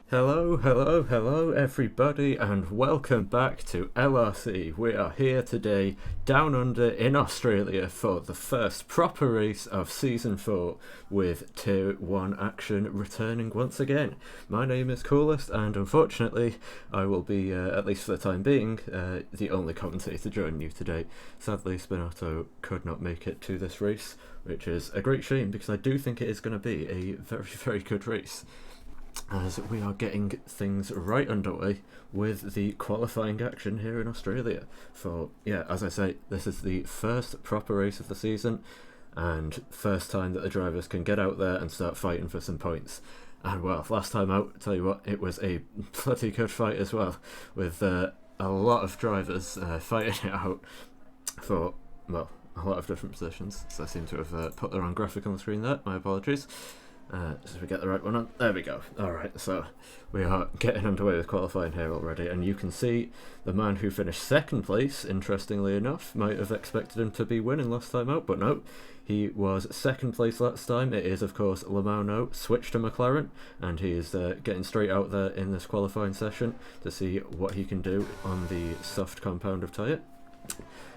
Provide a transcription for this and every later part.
Hello everybody, and welcome back to LRC. We are here today down under in Australia for the first proper race of Season 4 with Tier 1 action returning once again. My name is Coolest, and unfortunately I will be, at least for the time being, the only commentator joining you today. Sadly, Spinato could not make it to this race, which is a great shame because I do think it is going to be a very good race, as we are getting things right underway with the qualifying action here in Australia for, as I say, this is the first proper race of the season and first time that the drivers can get out there and start fighting for some points. And well, last time out, tell you what, it was a bloody good fight as well, with a lot of drivers fighting it out for, well, a lot of different positions. So I seem to have put the wrong graphic on the screen there, my apologies. So we get the right one on. There we go. Alright, so we are getting underway with qualifying here already, and you can see the man who finished second place, interestingly enough, might have expected him to be winning last time out, but no, he was second place last time. It is, of course, Lamano, switched to McLaren, and he is getting straight out there in this qualifying session to see what he can do on the soft compound of tyre.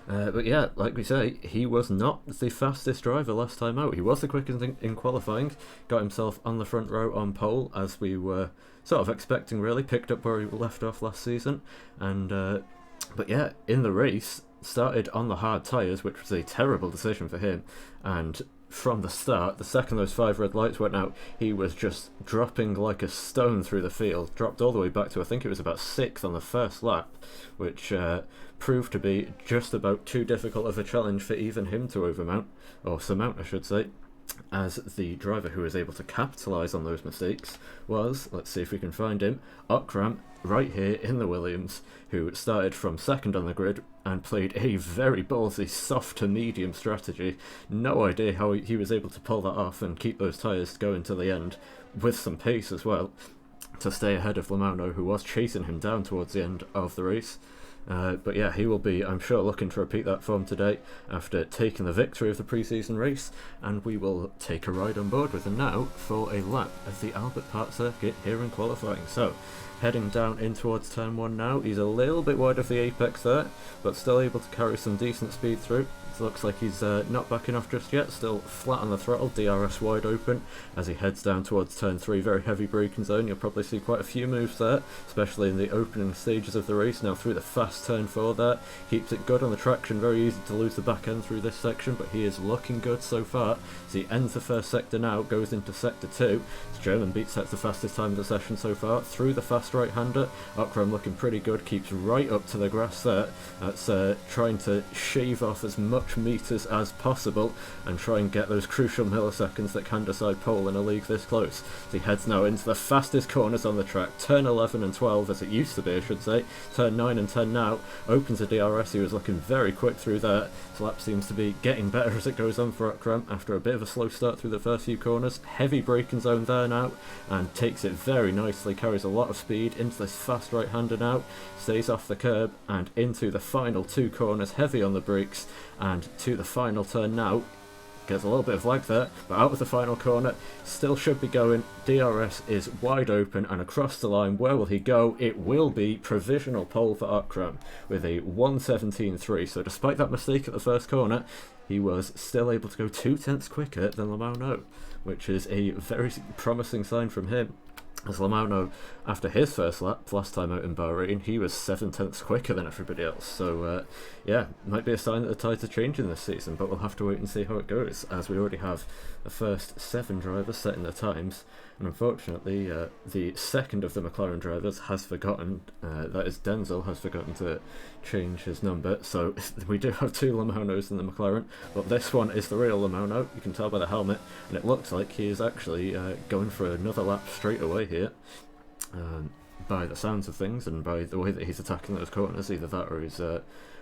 But yeah, like we say, he was not the fastest driver last time out. He was the quickest in qualifying, got himself on the front row on pole, as we were sort of expecting really, picked up where he left off last season. And but yeah, in the race, started on the hard tyres, which was a terrible decision for him, and from the start, the second those 5 red lights went out, he was just dropping like a stone through the field, dropped all the way back to, I think it was about 6th on the first lap, which proved to be just about too difficult of a challenge for even him to surmount I should say, as the driver who was able to capitalise on those mistakes was, let's see if we can find him, Okram, right here in the Williams, who started from second on the grid and played a very ballsy soft to medium strategy. No idea how he was able to pull that off and keep those tyres going to the end with some pace as well, to stay ahead of Lamano, who was chasing him down towards the end of the race. But yeah, he will be, I'm sure, looking to repeat that form today after taking the victory of the pre-season race, and we will take a ride on board with him now for a lap of the Albert Park circuit here in qualifying. So, heading down in towards turn 1 now. He's a little bit wide of the apex there, but still able to carry some decent speed through. It looks like he's not backing off just yet, still flat on the throttle, DRS wide open as he heads down towards turn 3, very heavy braking zone. You'll probably see quite a few moves there, especially in the opening stages of the race. Now through the fast turn 4 there, keeps it good on the traction, very easy to lose the back end through this section, but he is looking good so far. As he ends the first sector now, goes into sector 2. His German beat sets the fastest time of the session so far, through the fast right-hander. Okram looking pretty good, keeps right up to the grass there. That's trying to shave off as much meters as possible and try and get those crucial milliseconds that can decide pole in a league this close. So he heads now into the fastest corners on the track, turn 11 and 12 as it used to be, I should say. Turn 9 and 10 now, opens a DRS. He was looking very quick through there. His lap seems to be getting better as it goes on for Okram after a bit of a slow start through the first few corners. Heavy braking zone there now, and takes it very nicely, carries a lot of speed into this fast right-hander now, stays off the curb and into the final 2 corners, heavy on the brakes, and to the final turn now. Gets a little bit of lag there, but out of the final corner, still should be going. DRS is wide open, and across the line, where will he go? It will be provisional pole for Okram with a 1:17.3. So despite that mistake at the first corner, he was still able to go 2 tenths quicker than Lamano, which is a very promising sign from him. As Lamano, after his first lap last time out in Bahrain, he was 7 tenths quicker than everybody else. So yeah, might be a sign that the tides are changing this season, but we'll have to wait and see how it goes, as we already have the first 7 drivers setting their times, and unfortunately the second of the McLaren drivers has forgotten, that is Denzel, has forgotten to change his number. So we do have 2 Lamanos in the McLaren, but this one is the real Lamano, you can tell by the helmet, and it looks like he is actually going for another lap straight away here, by the sounds of things and by the way that he's attacking those corners. Either that or he's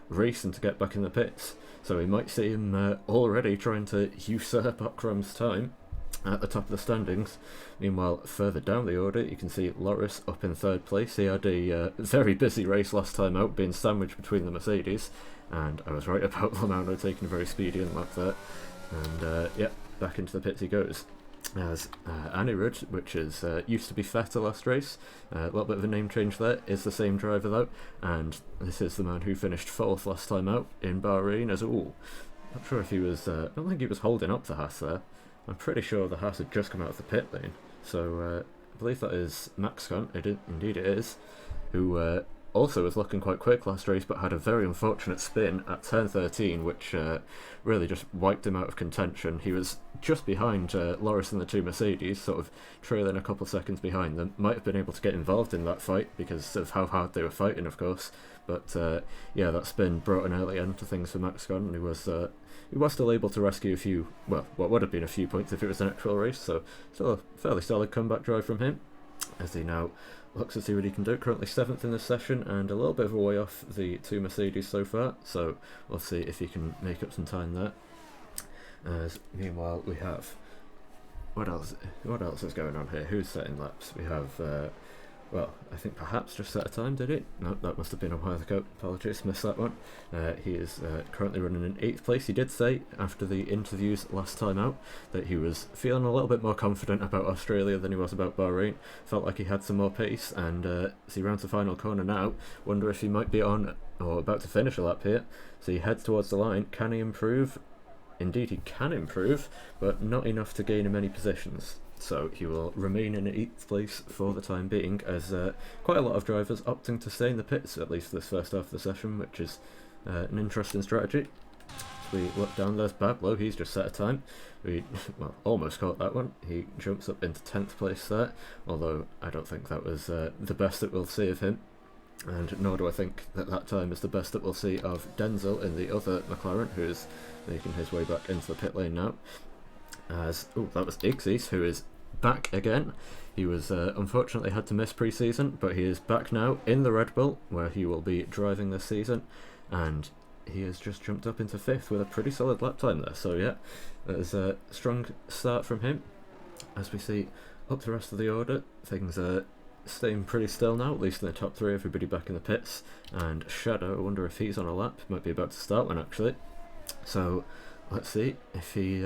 racing to get back in the pits, so we might see him already trying to usurp Okram's time at the top of the standings. Meanwhile, further down the order, you can see Lrc up in 3rd place. He had a very busy race last time out, being sandwiched between the Mercedes, and I was right about Lamano taking a very speedy lap there. And yeah, back into the pits he goes. as Anirudh, which is used to be Vettel last race. A little bit of a name change there. Is the same driver though, and this is the man who finished 4th last time out in Bahrain. As not sure if he was. I don't think he was holding up the Haas there. I'm pretty sure the Haas had just come out of the pit lane. So I believe that is Maxcon. Indeed it is, who also was looking quite quick last race, but had a very unfortunate spin at turn 13, which really just wiped him out of contention. He was just behind Lrc and the 2 Mercedes, sort of trailing a couple seconds behind them. Might have been able to get involved in that fight because of how hard they were fighting, of course. But yeah, that spin brought an early end to things for Maxcon, and he was still able to rescue a few, well, what would have been a few points if it was an actual race, so still a fairly solid comeback drive from him, as he now looks to see what he can do. Currently 7th in this session and a little bit of a way off the 2 Mercedes so far, so we'll see if he can make up some time there. As meanwhile we have, what else is going on here? Who's setting laps? We have well, I think perhaps just set a time, did it? No, that must have been a while ago. Apologies, missed that one. He is currently running in 8th place. He did say after the interviews last time out that he was feeling a little bit more confident about Australia than he was about Bahrain. Felt like he had some more pace, and as he rounds the final corner now, wonder if he might be on or about to finish a lap here. So he heads towards the line. Can he improve? Indeed he can improve, but not enough to gain him any positions. So he will remain in 8th place for the time being, as quite a lot of drivers opting to stay in the pits, at least this first half of the session, which is an interesting strategy. As we look down, there's Bablo. He's just set a time. We almost caught that one. He jumps up into 10th place there, although I don't think that was the best that we'll see of him, and nor do I think that time is the best that we'll see of Denzel in the other McLaren, who is making his way back into the pit lane now. As that was Ixies, who is back again. He was unfortunately had to miss pre-season, but he is back now in the Red Bull, where he will be driving this season, and he has just jumped up into 5th with a pretty solid lap time there. So yeah, that is a strong start from him. As we see up the rest of the order, things are staying pretty still now, at least in the top 3, everybody back in the pits, and Shadow, I wonder if he's on a lap, might be about to start one actually. So let's see if he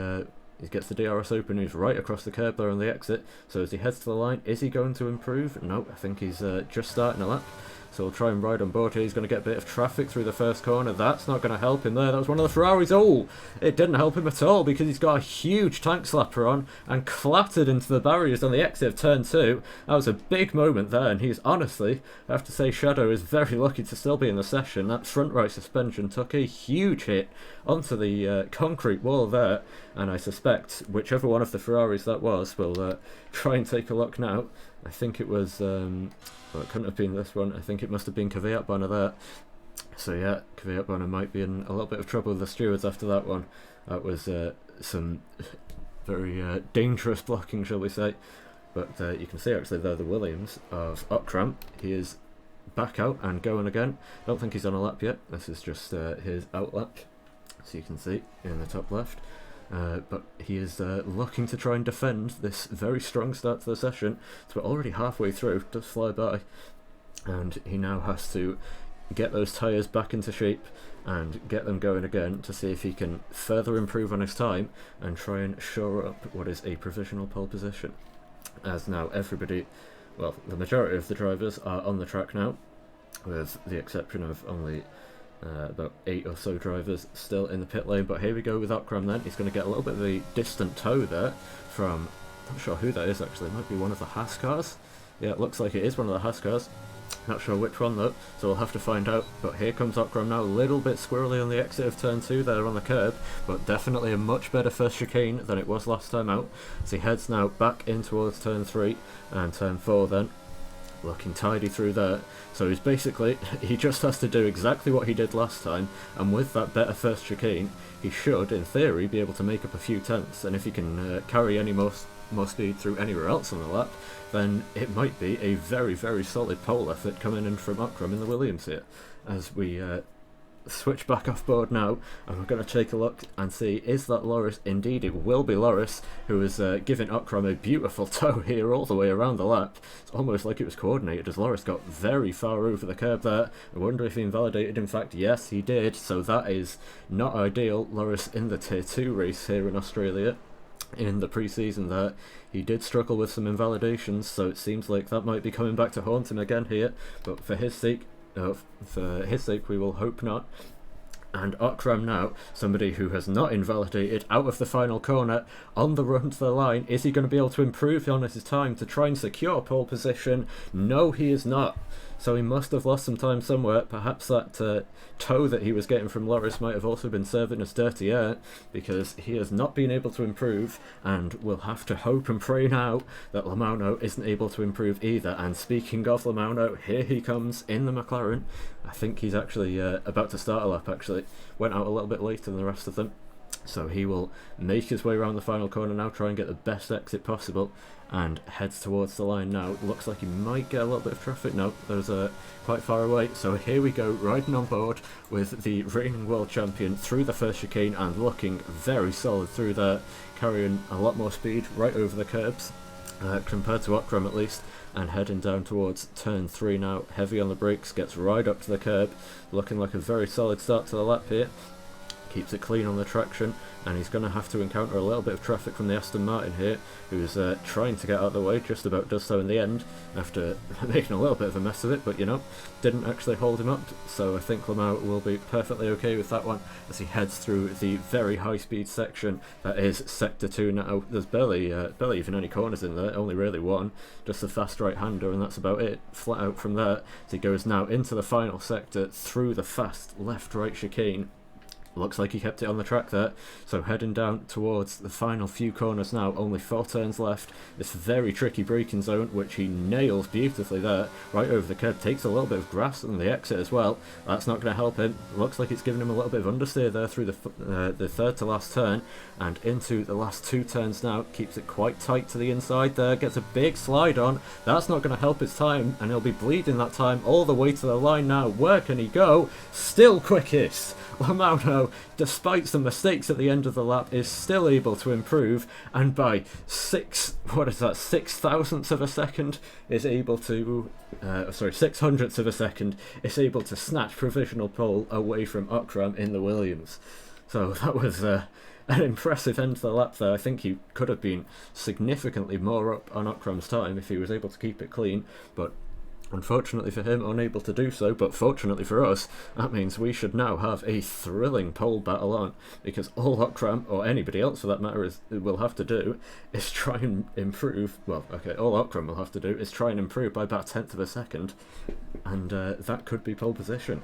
gets the DRS open. He's right across the curb there on the exit, so as he heads to the line, is he going to improve? No, I think he's just starting a lap, so we'll try and ride on board here. He's going to get a bit of traffic through the first corner. That's not going to help him there. That was one of the Ferraris. Oh, it didn't help him at all, because he's got a huge tank slapper on and clattered into the barriers on the exit of turn 2. That was a big moment there, and he's honestly, I have to say, Shadow is very lucky to still be in the session. That front right suspension took a huge hit onto the concrete wall there, and I suspect whichever one of the Ferraris that was will try and take a look now. I think it was, well, it couldn't have been this one. I think it must have been Kvyat Bonner there. So yeah, Kvyat Bonner might be in a little bit of trouble with the stewards after that one. That was some very dangerous blocking, shall we say. But you can see actually there the Williams of Okram. He is back out and going again. I don't think he's on a lap yet. This is just his out lap, so you can see in the top left. But he is looking to try and defend this very strong start to the session. So we're already halfway through, does fly by, and he now has to get those tyres back into shape and get them going again to see if he can further improve on his time and try and shore up what is a provisional pole position. As now everybody, well, the majority of the drivers are on the track now, with the exception of only about 8 or so drivers still in the pit lane. But here we go with Okram then. He's going to get a little bit of a distant tow there from, I'm not sure who that is actually, it might be one of the Haas cars. Yeah, it looks like it is one of the Haas cars. Not sure which one though, so we'll have to find out. But here comes Okram now, a little bit squirrely on the exit of turn 2 there on the curb, but definitely a much better first chicane than it was last time out. So he heads now back in towards turn 3 and turn 4 then. Looking tidy through there. So he's basically, he just has to do exactly what he did last time, and with that better first chicane, he should, in theory, be able to make up a few tenths, and if he can carry any more speed through anywhere else on the lap, then it might be a very, very solid pole effort coming in from Okram in the Williams here. As we switch back off board now, and we're going to take a look and see, is that Lrc? Indeed it will be Lrc, who is giving Okram a beautiful tow here all the way around the lap. It's almost like it was coordinated, as Lrc got very far over the curb there. I wonder if he invalidated. In fact, yes he did, so that is not ideal. Lrc in the tier 2 race here in Australia, in the pre-season there. He did struggle with some invalidations, so it seems like that might be coming back to haunt him again here, but for his sake, we will hope not. And Akram now, somebody who has not invalidated, out of the final corner, on the run to the line. Is he going to be able to improve on his time to try and secure pole position? No, he is not. So he must have lost some time somewhere. Perhaps that toe that he was getting from Lrc might have also been serving as dirty air, because he has not been able to improve, and we'll have to hope and pray now that Lamauno isn't able to improve either. And speaking of Lamauno, here he comes in the McLaren. I think he's actually about to start a lap, actually. Went out a little bit later than the rest of them. So he will make his way around the final corner now, try and get the best exit possible, and heads towards the line now. Looks like he might get a little bit of traffic. No, there's quite far away. So here we go, riding on board with the reigning world champion through the first chicane, and looking very solid through there, carrying a lot more speed right over the curbs, compared to Akram at least, and heading down towards turn 3 now. Heavy on the brakes, gets right up to the curb, looking like a very solid start to the lap here. Keeps it clean on the traction, and he's going to have to encounter a little bit of traffic from the Aston Martin here, who's trying to get out of the way, just about does so in the end, after making a little bit of a mess of it, but you know, didn't actually hold him up. So I think Lamau will be perfectly okay with that one as he heads through the very high speed section that is sector 2 now. There's barely even any corners in there, only really one, just a fast right hander, and that's about it, flat out from there. So he goes now into the final sector through the fast left right chicane. Looks like he kept it on the track there, so heading down towards the final few corners now, only 4 turns left. This very tricky braking zone, which he nails beautifully there, right over the curb. Takes a little bit of grass on the exit as well. That's not going to help him. Looks like it's giving him a little bit of understeer there through the third to last turn, and into the last 2 turns now. Keeps it quite tight to the inside there, gets a big slide on. That's not going to help his time, and he'll be bleeding that time all the way to the line now. Where can he go? Still quickest. Lamauno, despite some mistakes at the end of the lap, is still able to improve, and by 6 thousandths of a second is able to 600ths of a second is able to snatch provisional pole away from Akram in the Williams. So that was an impressive end to the lap there. I think he could have been significantly more up on Akram's time if he was able to keep it clean, but unfortunately for him, unable to do so. But fortunately for us, that means we should now have a thrilling pole battle on, because all Akram, or anybody else for that matter, will have to do is try and improve. Well, okay, all Akram will have to do is try and improve by about 1/10 of a second, and that could be pole position.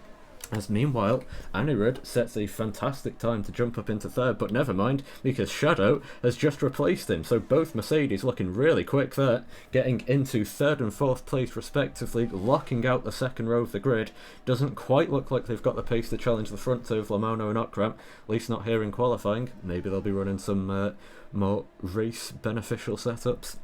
As meanwhile, Anirudh sets a fantastic time to jump up into 3rd, but never mind, because Shadow has just replaced him. So both Mercedes looking really quick there, getting into 3rd and 4th place respectively, locking out the 2nd row of the grid. Doesn't quite look like they've got the pace to challenge the front two of Lamauno and Akram, at least not here in qualifying. Maybe they'll be running some more race beneficial setups,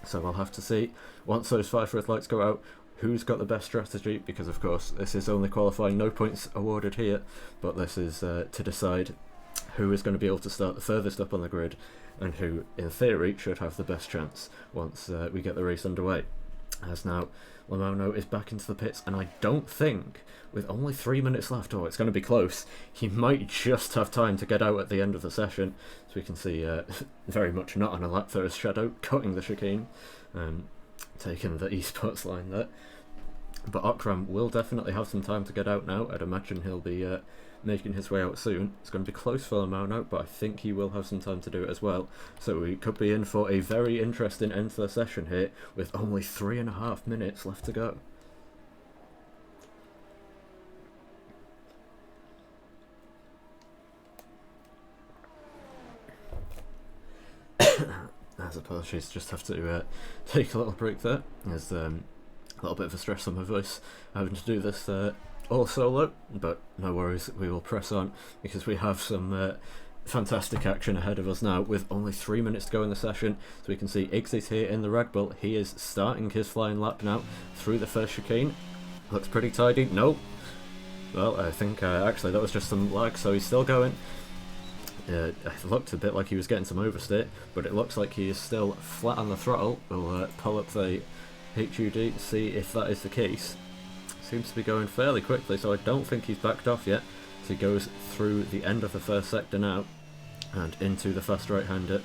so we'll have to see. Once those 5 red lights go out, who's got the best strategy, because of course this is only qualifying, no points awarded here, but this is to decide who is going to be able to start the furthest up on the grid, and who in theory should have the best chance once we get the race underway. As now Lamauno is back into the pits, and I don't think, with only 3 minutes left, it's going to be close, he might just have time to get out at the end of the session. So we can see very much not on a lap there as Shadow cutting the chicane, taking the esports line there. But Akram will definitely have some time to get out now. I'd imagine he'll be making his way out soon. It's going to be close for Lamauno, but I think he will have some time to do it as well. So we could be in for a very interesting end to the session here, with only 3.5 minutes left to go. As apologies, just have to take a little break there. There's a little bit of a stress on my voice having to do this all solo, but no worries, we will press on, because we have some fantastic action ahead of us now, with only 3 minutes to go in the session. So we can see Iggsy's here in the Red Bull. He is starting his flying lap now through the first chicane. Looks pretty tidy. No, well, I think actually that was just some lag, so he's still going. It looked a bit like he was getting some oversteer, but it looks like he is still flat on the throttle. We'll pull up the HUD, see if that is the case. Seems to be going fairly quickly, so I don't think he's backed off yet. So he goes through the end of the first sector now, and into the fast right-hander.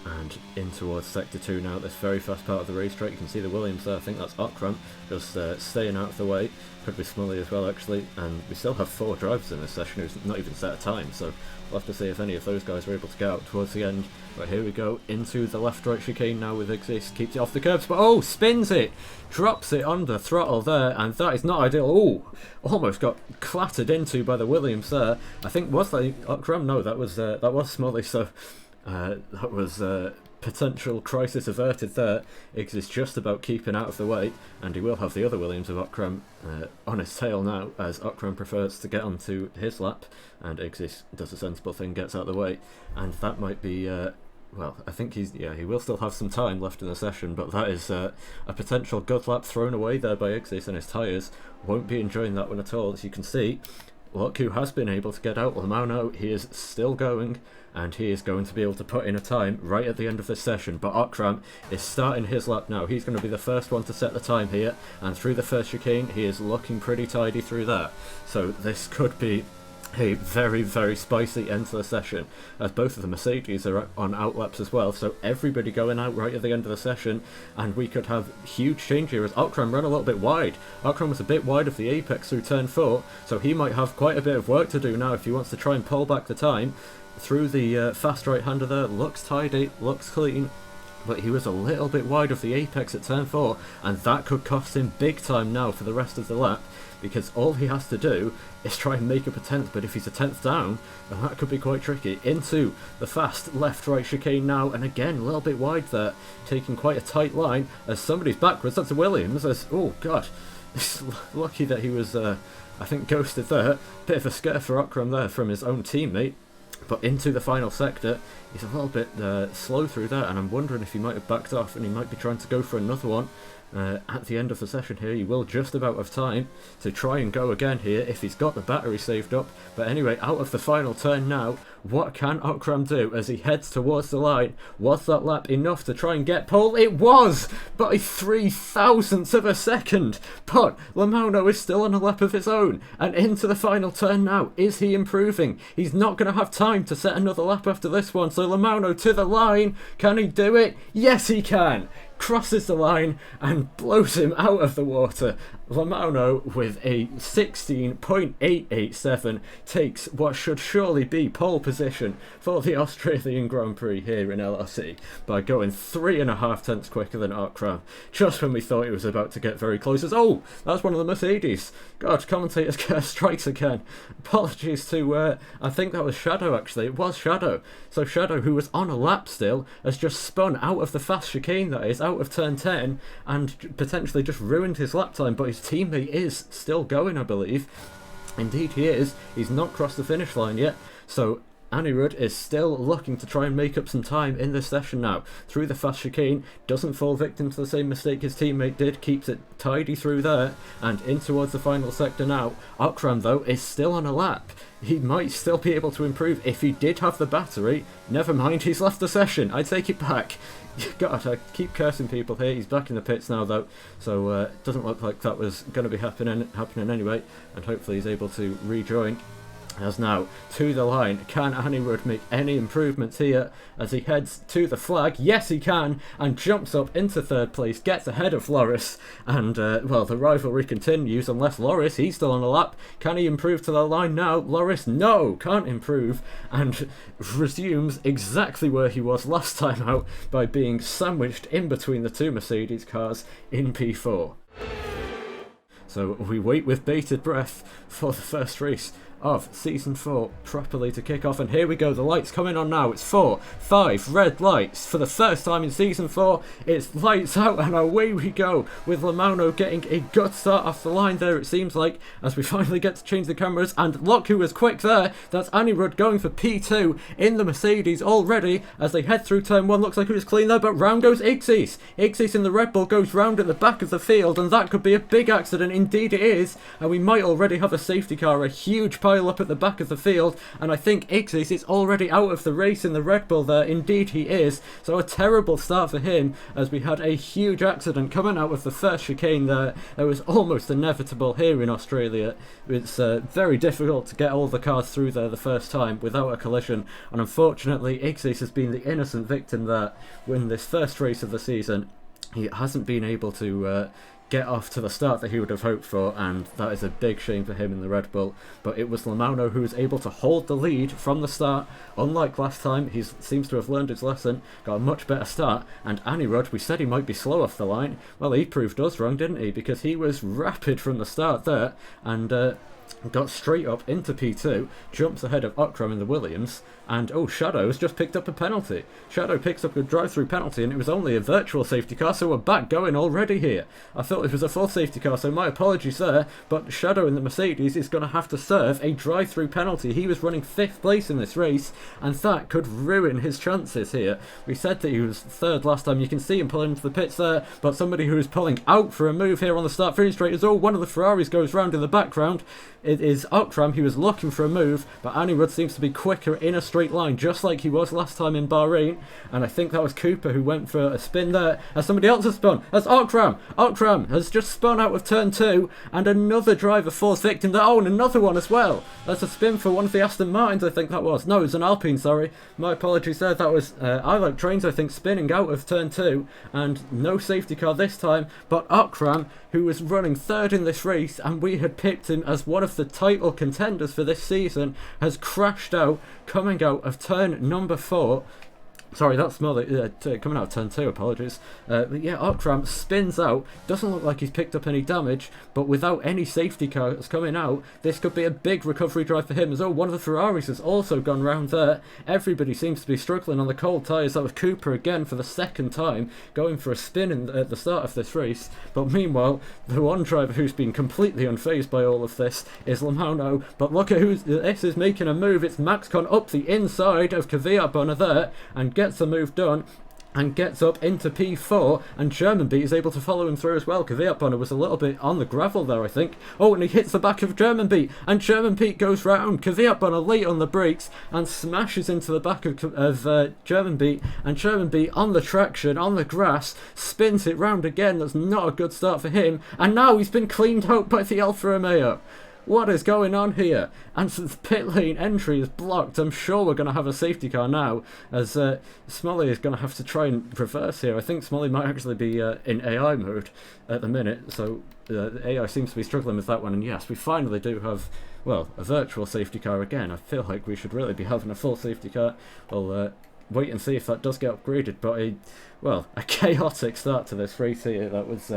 And in towards Sector 2 now, this very fast part of the racetrack. You can see the Williams there, I think that's Okram, just staying out of the way. Could be Smully as well, actually. And we still have 4 drivers in this session who's not even set a time, so we'll have to see if any of those guys are able to get out towards the end. But here we go, into the left-right chicane now with Exist. Keeps it off the curbs, but oh, spins it! Drops it under throttle there, and that is not ideal. Oh, almost got clattered into by the Williams there. I think, was that Okram? No, that was Smully, so... that was potential crisis averted there. Iggs is just about keeping out of the way, and he will have the other Williams of Okram on his tail now, as Okram prefers to get onto his lap, and Iggs does a sensible thing, gets out of the way, and that might be, well, I think he will still have some time left in the session, but that is a potential good lap thrown away there by Iggs, and his tyres won't be enjoying that one at all. As you can see, look who has been able to get out. Lamano, he is still going, and he is going to be able to put in a time right at the end of this session. But Okram is starting his lap now. He's going to be the first one to set the time here, and through the first chicane he is looking pretty tidy through that. So this could be a very, very spicy end to the session, as both of the Mercedes are on outlaps as well, so everybody going out right at the end of the session, and we could have huge change here as Okram ran a little bit wide. Okram was a bit wide of the apex through turn 4, so he might have quite a bit of work to do now if he wants to try and pull back the time. Through the fast right-hander there, looks tidy, looks clean, but he was a little bit wide of the apex at turn 4, and that could cost him big time now for the rest of the lap, because all he has to do is try and make up a 10th, but if he's a 10th down, then that could be quite tricky. Into the fast left-right chicane now, and again, a little bit wide there, taking quite a tight line, as somebody's backwards. That's a Williams, as, oh god, it's lucky that he was, I think, ghosted there. Bit of a scare for Okram there from his own teammate. But into the final sector, he's a little bit slow through that, and I'm wondering if he might have backed off and he might be trying to go for another one at the end of the session here. He will just about have time to try and go again here if he's got the battery saved up. But anyway, out of the final turn now, what can Okram do as he heads towards the line? Was that lap enough to try and get pole? It was! By 3,000ths of a second! But Lamano is still on a lap of his own, and into the final turn now. Is he improving? He's not going to have time to set another lap after this one, so Lamano to the line. Can he do it? Yes, he can! Crosses the line and blows him out of the water. Lamano with a 16.887 takes what should surely be pole position for the Australian Grand Prix here in LRC by going 3.5 tenths quicker than Okram, just when we thought he was about to get very close. As, oh, that's one of the Mercedes. God, commentators get strikes again. Apologies to, I think that was Shadow actually. It was Shadow. So Shadow, who was on a lap still, has just spun out of the fast chicane, that is, out of turn 10, and potentially just ruined his lap time, but his teammate is still going, I believe. Indeed he is. He's not crossed the finish line yet, so Anirudh is still looking to try and make up some time in this session now. Through the fast chicane, doesn't fall victim to the same mistake his teammate did, keeps it tidy through there, and in towards the final sector now. Okram, though, is still on a lap. He might still be able to improve if he did have the battery. Never mind, he's left the session. I take it back. God, I keep cursing people here. He's back in the pits now, though, so it doesn't look like that was going to be happening anyway, and hopefully he's able to rejoin. As now, to the line, can Anirudh make any improvements here as he heads to the flag? Yes, he can, and jumps up into third place, gets ahead of Lrc, and, well, the rivalry continues unless Lrc, he's still on a lap. Can he improve to the line now? Lrc, no, can't improve, and resumes exactly where he was last time out by being sandwiched in between the two Mercedes cars in P4. So we wait with bated breath for the first race of Season 4 properly to kick off, and here we go, the lights coming on now. It's 4, 5 red lights for the first time in Season 4. It's lights out and away we go, with Lamano getting a good start off the line there, it seems like, as we finally get to change the cameras, and look who was quick there. That's Anirudh going for P2 in the Mercedes already as they head through turn 1. Looks like it was clean there, but round goes Iggs. Iggs in the Red Bull goes round at the back of the field, and that could be a big accident. Indeed it is, and we might already have a safety car, a huge pile pile up at the back of the field, and I think Ixies is already out of the race in the Red Bull there. Indeed he is. So a terrible start for him, as we had a huge accident coming out of the first chicane there. It was almost inevitable here in Australia. It's very difficult to get all the cars through there the first time without a collision, and unfortunately Ixies has been the innocent victim there. Win this first race of the season, he hasn't been able to get off to the start that he would have hoped for, and that is a big shame for him in the Red Bull. But it was Lamauno who was able to hold the lead from the start. Unlike last time, he seems to have learned his lesson, got a much better start, and Anirudh, we said he might be slow off the line. Well, he proved us wrong, didn't he? Because he was rapid from the start there, and got straight up into P2, jumps ahead of Okram in the Williams, and Shadow has just picked up a penalty. Shadow picks up a drive-through penalty, and it was only a virtual safety car, so we're back going already here. I thought it was a full safety car, so my apologies there, but Shadow in the Mercedes is going to have to serve a drive-through penalty. He was running 5th place in this race, and that could ruin his chances here. We said that he was 3rd last time. You can see him pulling into the pits there, but somebody who is pulling out for a move here on the start finish straight is, one of the Ferraris goes round in the background. It is Okram. He was looking for a move, but Anirudh seems to be quicker in a straight line, just like he was last time in Bahrain. And I think that was Cooper who went for a spin there, as somebody else has spun. That's Okram. Okram has just spun out of turn 2, and another driver falls victim there. And another one as well. That's a spin for one of the Aston Martins, I think that was. No, it was an Alpine, sorry. My apologies there. That was I Like Trains, I think, spinning out of turn 2, and no safety car this time. But Okram, who was running 3rd in this race, and we had picked him as one of the title contenders for this season, has crashed out, coming out of turn number 4. Sorry, that's Smolly coming out of turn 2, apologies. But yeah, Okram spins out, doesn't look like he's picked up any damage, but without any safety cars coming out, this could be a big recovery drive for him. As one of the Ferraris has also gone round there. Everybody seems to be struggling on the cold tyres. That was Cooper again for the 2nd time, going for a spin at the start of this race. But meanwhile, the one driver who's been completely unfazed by all of this is Lamauno. But look at this is making a move. It's Maxcon up the inside of Kvyat Bonner there, and gets the move done and gets up into P4, and Germanbeat is able to follow him through as well. Kvyat Bonner was a little bit on the gravel there, I think. And he hits the back of Germanbeat, and Germanbeat goes round. Kvyat Bonner late on the brakes and smashes into the back of Germanbeat, and Germanbeat on the traction, on the grass, spins it round again. That's not a good start for him, and now he's been cleaned out by the Alfa Romeo. What is going on here? And since the pit lane entry is blocked, I'm sure we're going to have a safety car now, as Smolly is going to have to try and reverse here. I think Smolly might actually be in AI mode at the minute, so the AI seems to be struggling with that one. And yes, we finally do have, well, a virtual safety car again. I feel like we should really be having a full safety car. We'll wait and see if that does get upgraded, but a chaotic start to this race here. That was,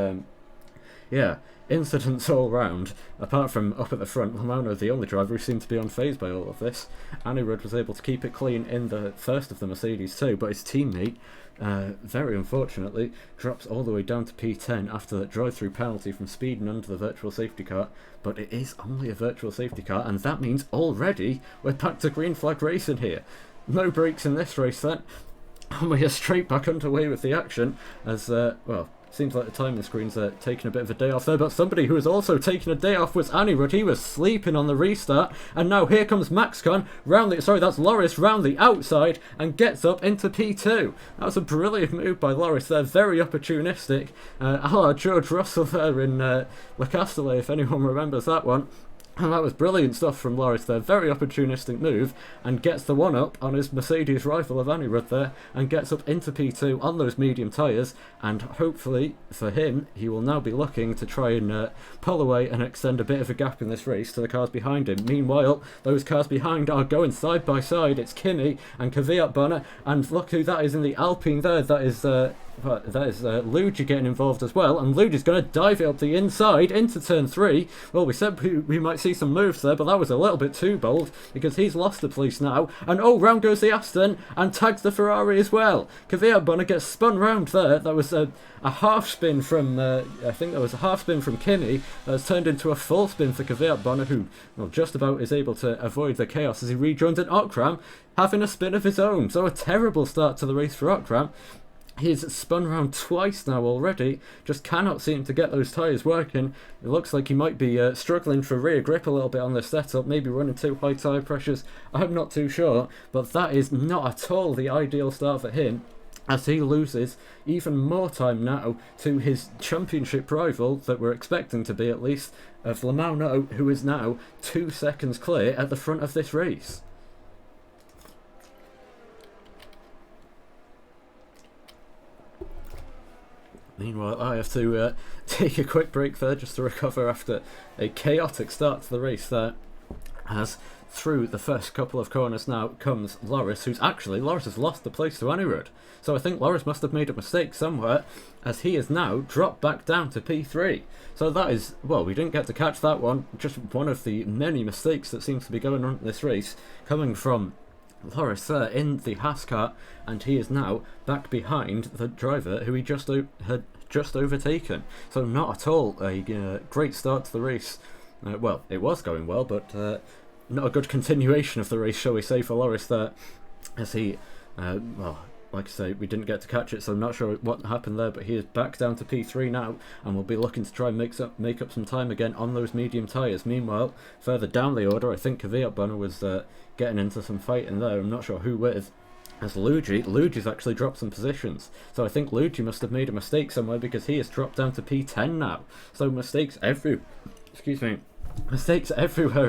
yeah, incidents all round. Apart from up at the front, Lamauno, the only driver who seemed to be unfazed by all of this. Anirudh was able to keep it clean in the first of the Mercedes too, but his teammate, very unfortunately, drops all the way down to P10 after that drive-through penalty from speeding under the virtual safety car. But it is only a virtual safety car, and that means already we're back to green flag racing here. No brakes in this race then, and we are straight back underway with the action, as, well, seems like the timing screen's taking a bit of a day off there, but somebody who was also taking a day off was Anirudh. He was sleeping on the restart, and now here comes Maxcon round the, sorry, that's Lrc round the outside and gets up into P2. That was a brilliant move by Lrc there, very opportunistic, a la George Russell there in Le Castellet, if anyone remembers that one. And that was brilliant stuff from Lrc there, very opportunistic move, and gets the one up on his Mercedes rival of Anirudh there, and gets up into P2 on those medium tyres, and hopefully for him, he will now be looking to try and pull away and extend a bit of a gap in this race to the cars behind him. Meanwhile, those cars behind are going side by side. It's Kimi and Kvyat Bonner, and look who that is in the Alpine there. That is Luigi getting involved as well, and Luigi's going to dive it up the inside into turn 3. Well, we said we might see some moves there, but that was a little bit too bold, because he's lost the police now, and round goes the Aston and tags the Ferrari as well. Kvyat Bonner gets spun round there. That was a half spin from I think that was a half spin from Kimi that's turned into a full spin for Kvyat Bonner, who, well, just about is able to avoid the chaos as he rejoins an Okram having a spin of his own. So a terrible start to the race for Okram. He's spun around twice now already, just cannot seem to get those tyres working. It looks like he might be struggling for rear grip a little bit on this setup, maybe running too high tyre pressures, I'm not too sure, but that is not at all the ideal start for him, as he loses even more time now to his championship rival, that we're expecting to be at least, of Lamau, who is now 2 seconds clear at the front of this race. Meanwhile, I have to take a quick break there just to recover after a chaotic start to the race there, as through the first couple of corners now comes Lrc, Lrc has lost the place to Anirudh. So I think Lrc must have made a mistake somewhere, as he is now dropped back down to P3. So that is, well, we didn't get to catch that one, just one of the many mistakes that seems to be going on in this race, coming from Lrc there in the Haas car, and he is now back behind the driver who he had just overtaken. So not at all a great start to the race. Well, it was going well, but not a good continuation of the race, shall we say, for Lrc there, as he, well, like I say, we didn't get to catch it, so I'm not sure what happened there, but he is back down to P3 now, and will be looking to try and make up some time again on those medium tyres. Meanwhile, further down the order, I think Kvyat was getting into some fighting there, I'm not sure who with, as Luigi's actually dropped some positions. So I think Luigi must have made a mistake somewhere, because he has dropped down to P10 now. So mistakes everywhere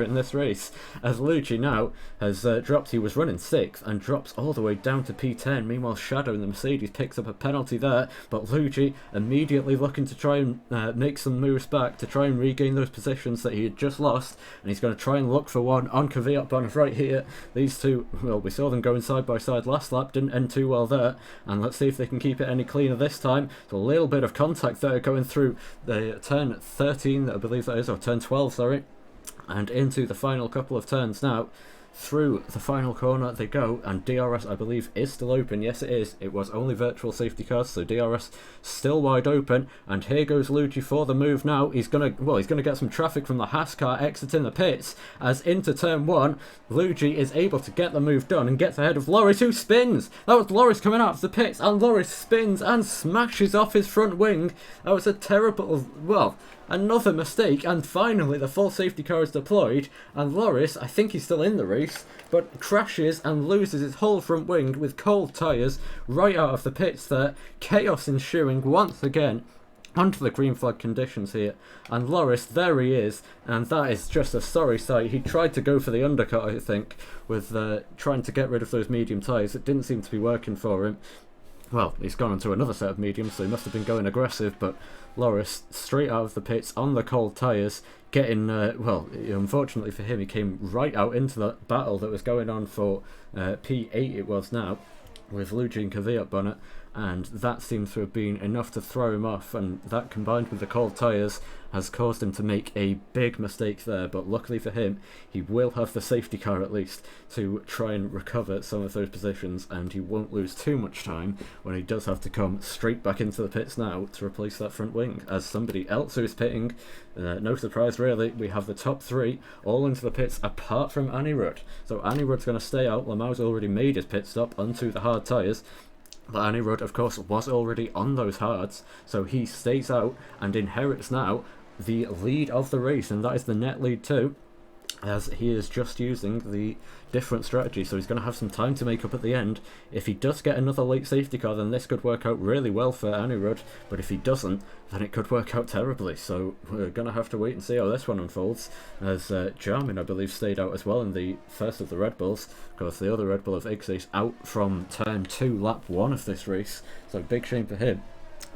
in this race, as Luigi now has dropped. He was running 6th and drops all the way down to P10. Meanwhile, Shadow in the Mercedes picks up a penalty there, but Luigi immediately looking to try and make some moves back to try and regain those positions that he had just lost, and he's going to try and look for one on Kvyat right here. These two, well, we saw them going side by side last lap, didn't end too well there, and let's see if they can keep it any cleaner this time. So a little bit of contact there going through the turn 13, I believe that is, or turn 12, sorry. And into the final couple of turns now. Through the final corner they go, and DRS, I believe, is still open. Yes, it is. It was only virtual safety cars, so DRS still wide open. And here goes Luigi for the move now. He's gonna get some traffic from the Haas car exiting the pits, as into turn 1, Luigi is able to get the move done and gets ahead of Lrc, who spins. That was Lrc coming out of the pits, and Lrc spins and smashes off his front wing. That was a terrible, well, another mistake, and finally the full safety car is deployed, and Lrc, I think he's still in the race, but crashes and loses his whole front wing with cold tyres right out of the pits there. Chaos ensuing once again onto the green flag conditions here, and Lrc, there he is, and that is just a sorry sight. He tried to go for the undercut, I think, with trying to get rid of those medium tyres. It didn't seem to be working for him. Well, he's gone onto another set of mediums, so he must have been going aggressive, but Lrc straight out of the pits on the cold tyres, getting, well, unfortunately for him, he came right out into the battle that was going on for P8 it was now, with Luigi and Kvyat, and that seems to have been enough to throw him off, and that combined with the cold tyres has caused him to make a big mistake there. But luckily for him, he will have the safety car at least to try and recover some of those positions, and he won't lose too much time when he does have to come straight back into the pits now to replace that front wing, as somebody else who is pitting, no surprise really, we have the top 3 all into the pits apart from Anirudh. So Anirudh's going to stay out. Lamau's already made his pit stop onto the hard tyres, but Anirudh, of course, was already on those hards, so he stays out and inherits now the lead of the race, and that is the net lead too, as he is just using the different strategy. So he's going to have some time to make up at the end. If he does get another late safety car, then this could work out really well for Anirudh, but if he doesn't, then it could work out terribly. So we're going to have to wait and see how this one unfolds, as Jarmin, I believe, stayed out as well in the first of the Red Bulls. Of course, the other Red Bull of Ixis out from turn 2, lap 1 of this race, so big shame for him.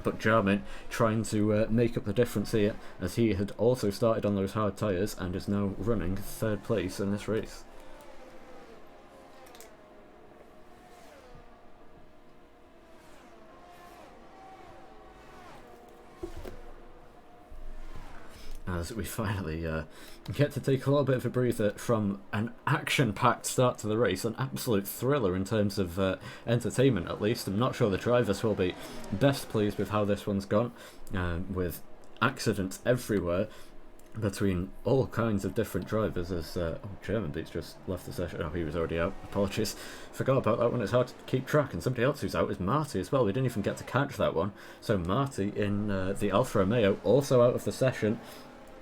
But Jarmin trying to make up the difference here, as he had also started on those hard tyres and is now running 3rd place in this race. As we finally get to take a little bit of a breather from an action-packed start to the race, an absolute thriller in terms of entertainment at least. I'm not sure the drivers will be best pleased with how this one's gone, with accidents everywhere. between all kinds of different drivers as German Beats just left the session. Oh, he was already out. Apologies. Forgot about that one. It's hard to keep track. And somebody else who's out is Marty as well. We didn't even get to catch that one. So Marty in the Alfa Romeo, also out of the session.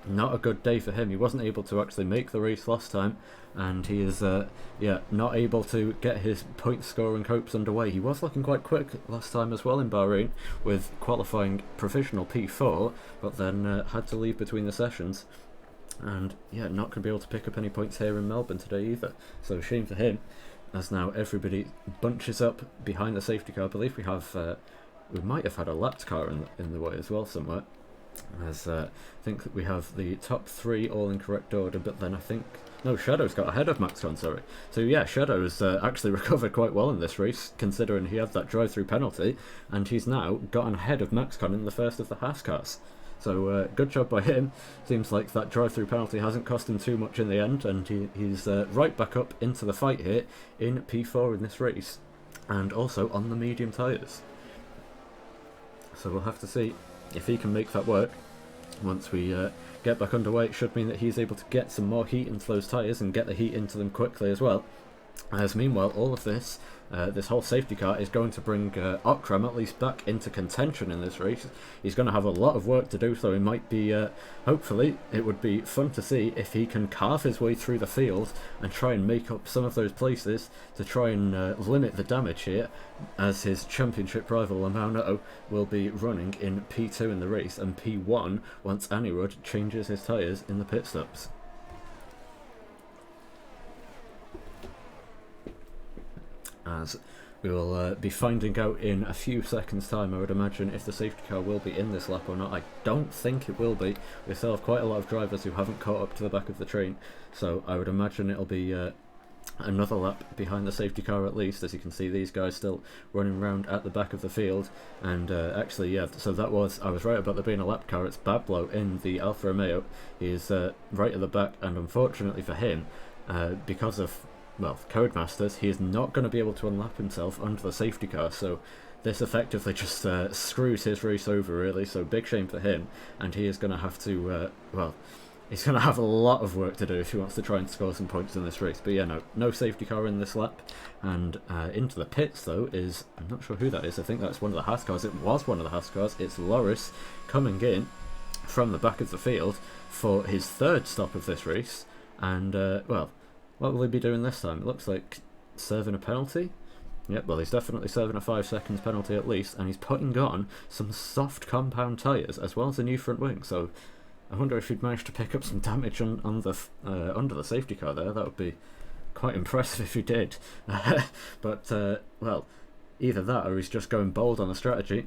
Not a good day for him. He wasn't able to actually make the race last time, and he is not able to get his point scoring hopes underway. He was looking quite quick last time as well in Bahrain with qualifying provisional P4, but then had to leave between the sessions, and not going to be able to pick up any points here in Melbourne today either. So shame for him, as now everybody bunches up behind the safety car. I believe we might have had a lapped car in the way as well somewhere, as I think that we have the top three all in correct order, but then I think no, Shadow's got ahead of Maxcon, sorry. So yeah, Shadow's actually recovered quite well in this race, considering he had that drive-through penalty, and he's now gotten ahead of Maxcon in the first of the Haas cars. So good job by him. Seems like that drive-through penalty hasn't cost him too much in the end, and he's right back up into the fight here in P4 in this race, and also on the medium tyres. So we'll have to see if he can make that work. Once we get back underway, it should mean that he's able to get some more heat into those tyres and get the heat into them quickly as well. As meanwhile, all of this whole safety car is going to bring Okram at least back into contention in this race. He's going to have a lot of work to do, so it might be, hopefully, it would be fun to see if he can carve his way through the field and try and make up some of those places to try and limit the damage here, as his championship rival Lamau will be running in P2 in the race and P1 once Anirudh changes his tyres in the pit stops. As we will be finding out in a few seconds time, I would imagine, if the safety car will be in this lap or not. I don't think it will be. We still have quite a lot of drivers who haven't caught up to the back of the train, so I would imagine it'll be another lap behind the safety car at least. As you can see, these guys still running around at the back of the field, and actually, yeah, so I was right about there being a lap car. It's Bablo in the Alfa Romeo. He is right at the back, and unfortunately for him, because of Codemasters, he is not going to be able to unlap himself under the safety car, so this effectively just screws his race over, really. So big shame for him, and he is going to have to, he's going to have a lot of work to do if he wants to try and score some points in this race. But yeah, no safety car in this lap, and into the pits though is, I'm not sure who that is. I think that's one of the Haas cars. It was one of the Haas cars. It's Lrc coming in from the back of the field for his third stop of this race, and what will he be doing this time? It looks like serving a penalty. Yep, well, he's definitely serving a 5 seconds penalty at least, and he's putting on some soft compound tyres as well as a new front wing. So I wonder if he'd managed to pick up some damage on the under the safety car there. That would be quite impressive if he did. But either that or he's just going bold on the strategy,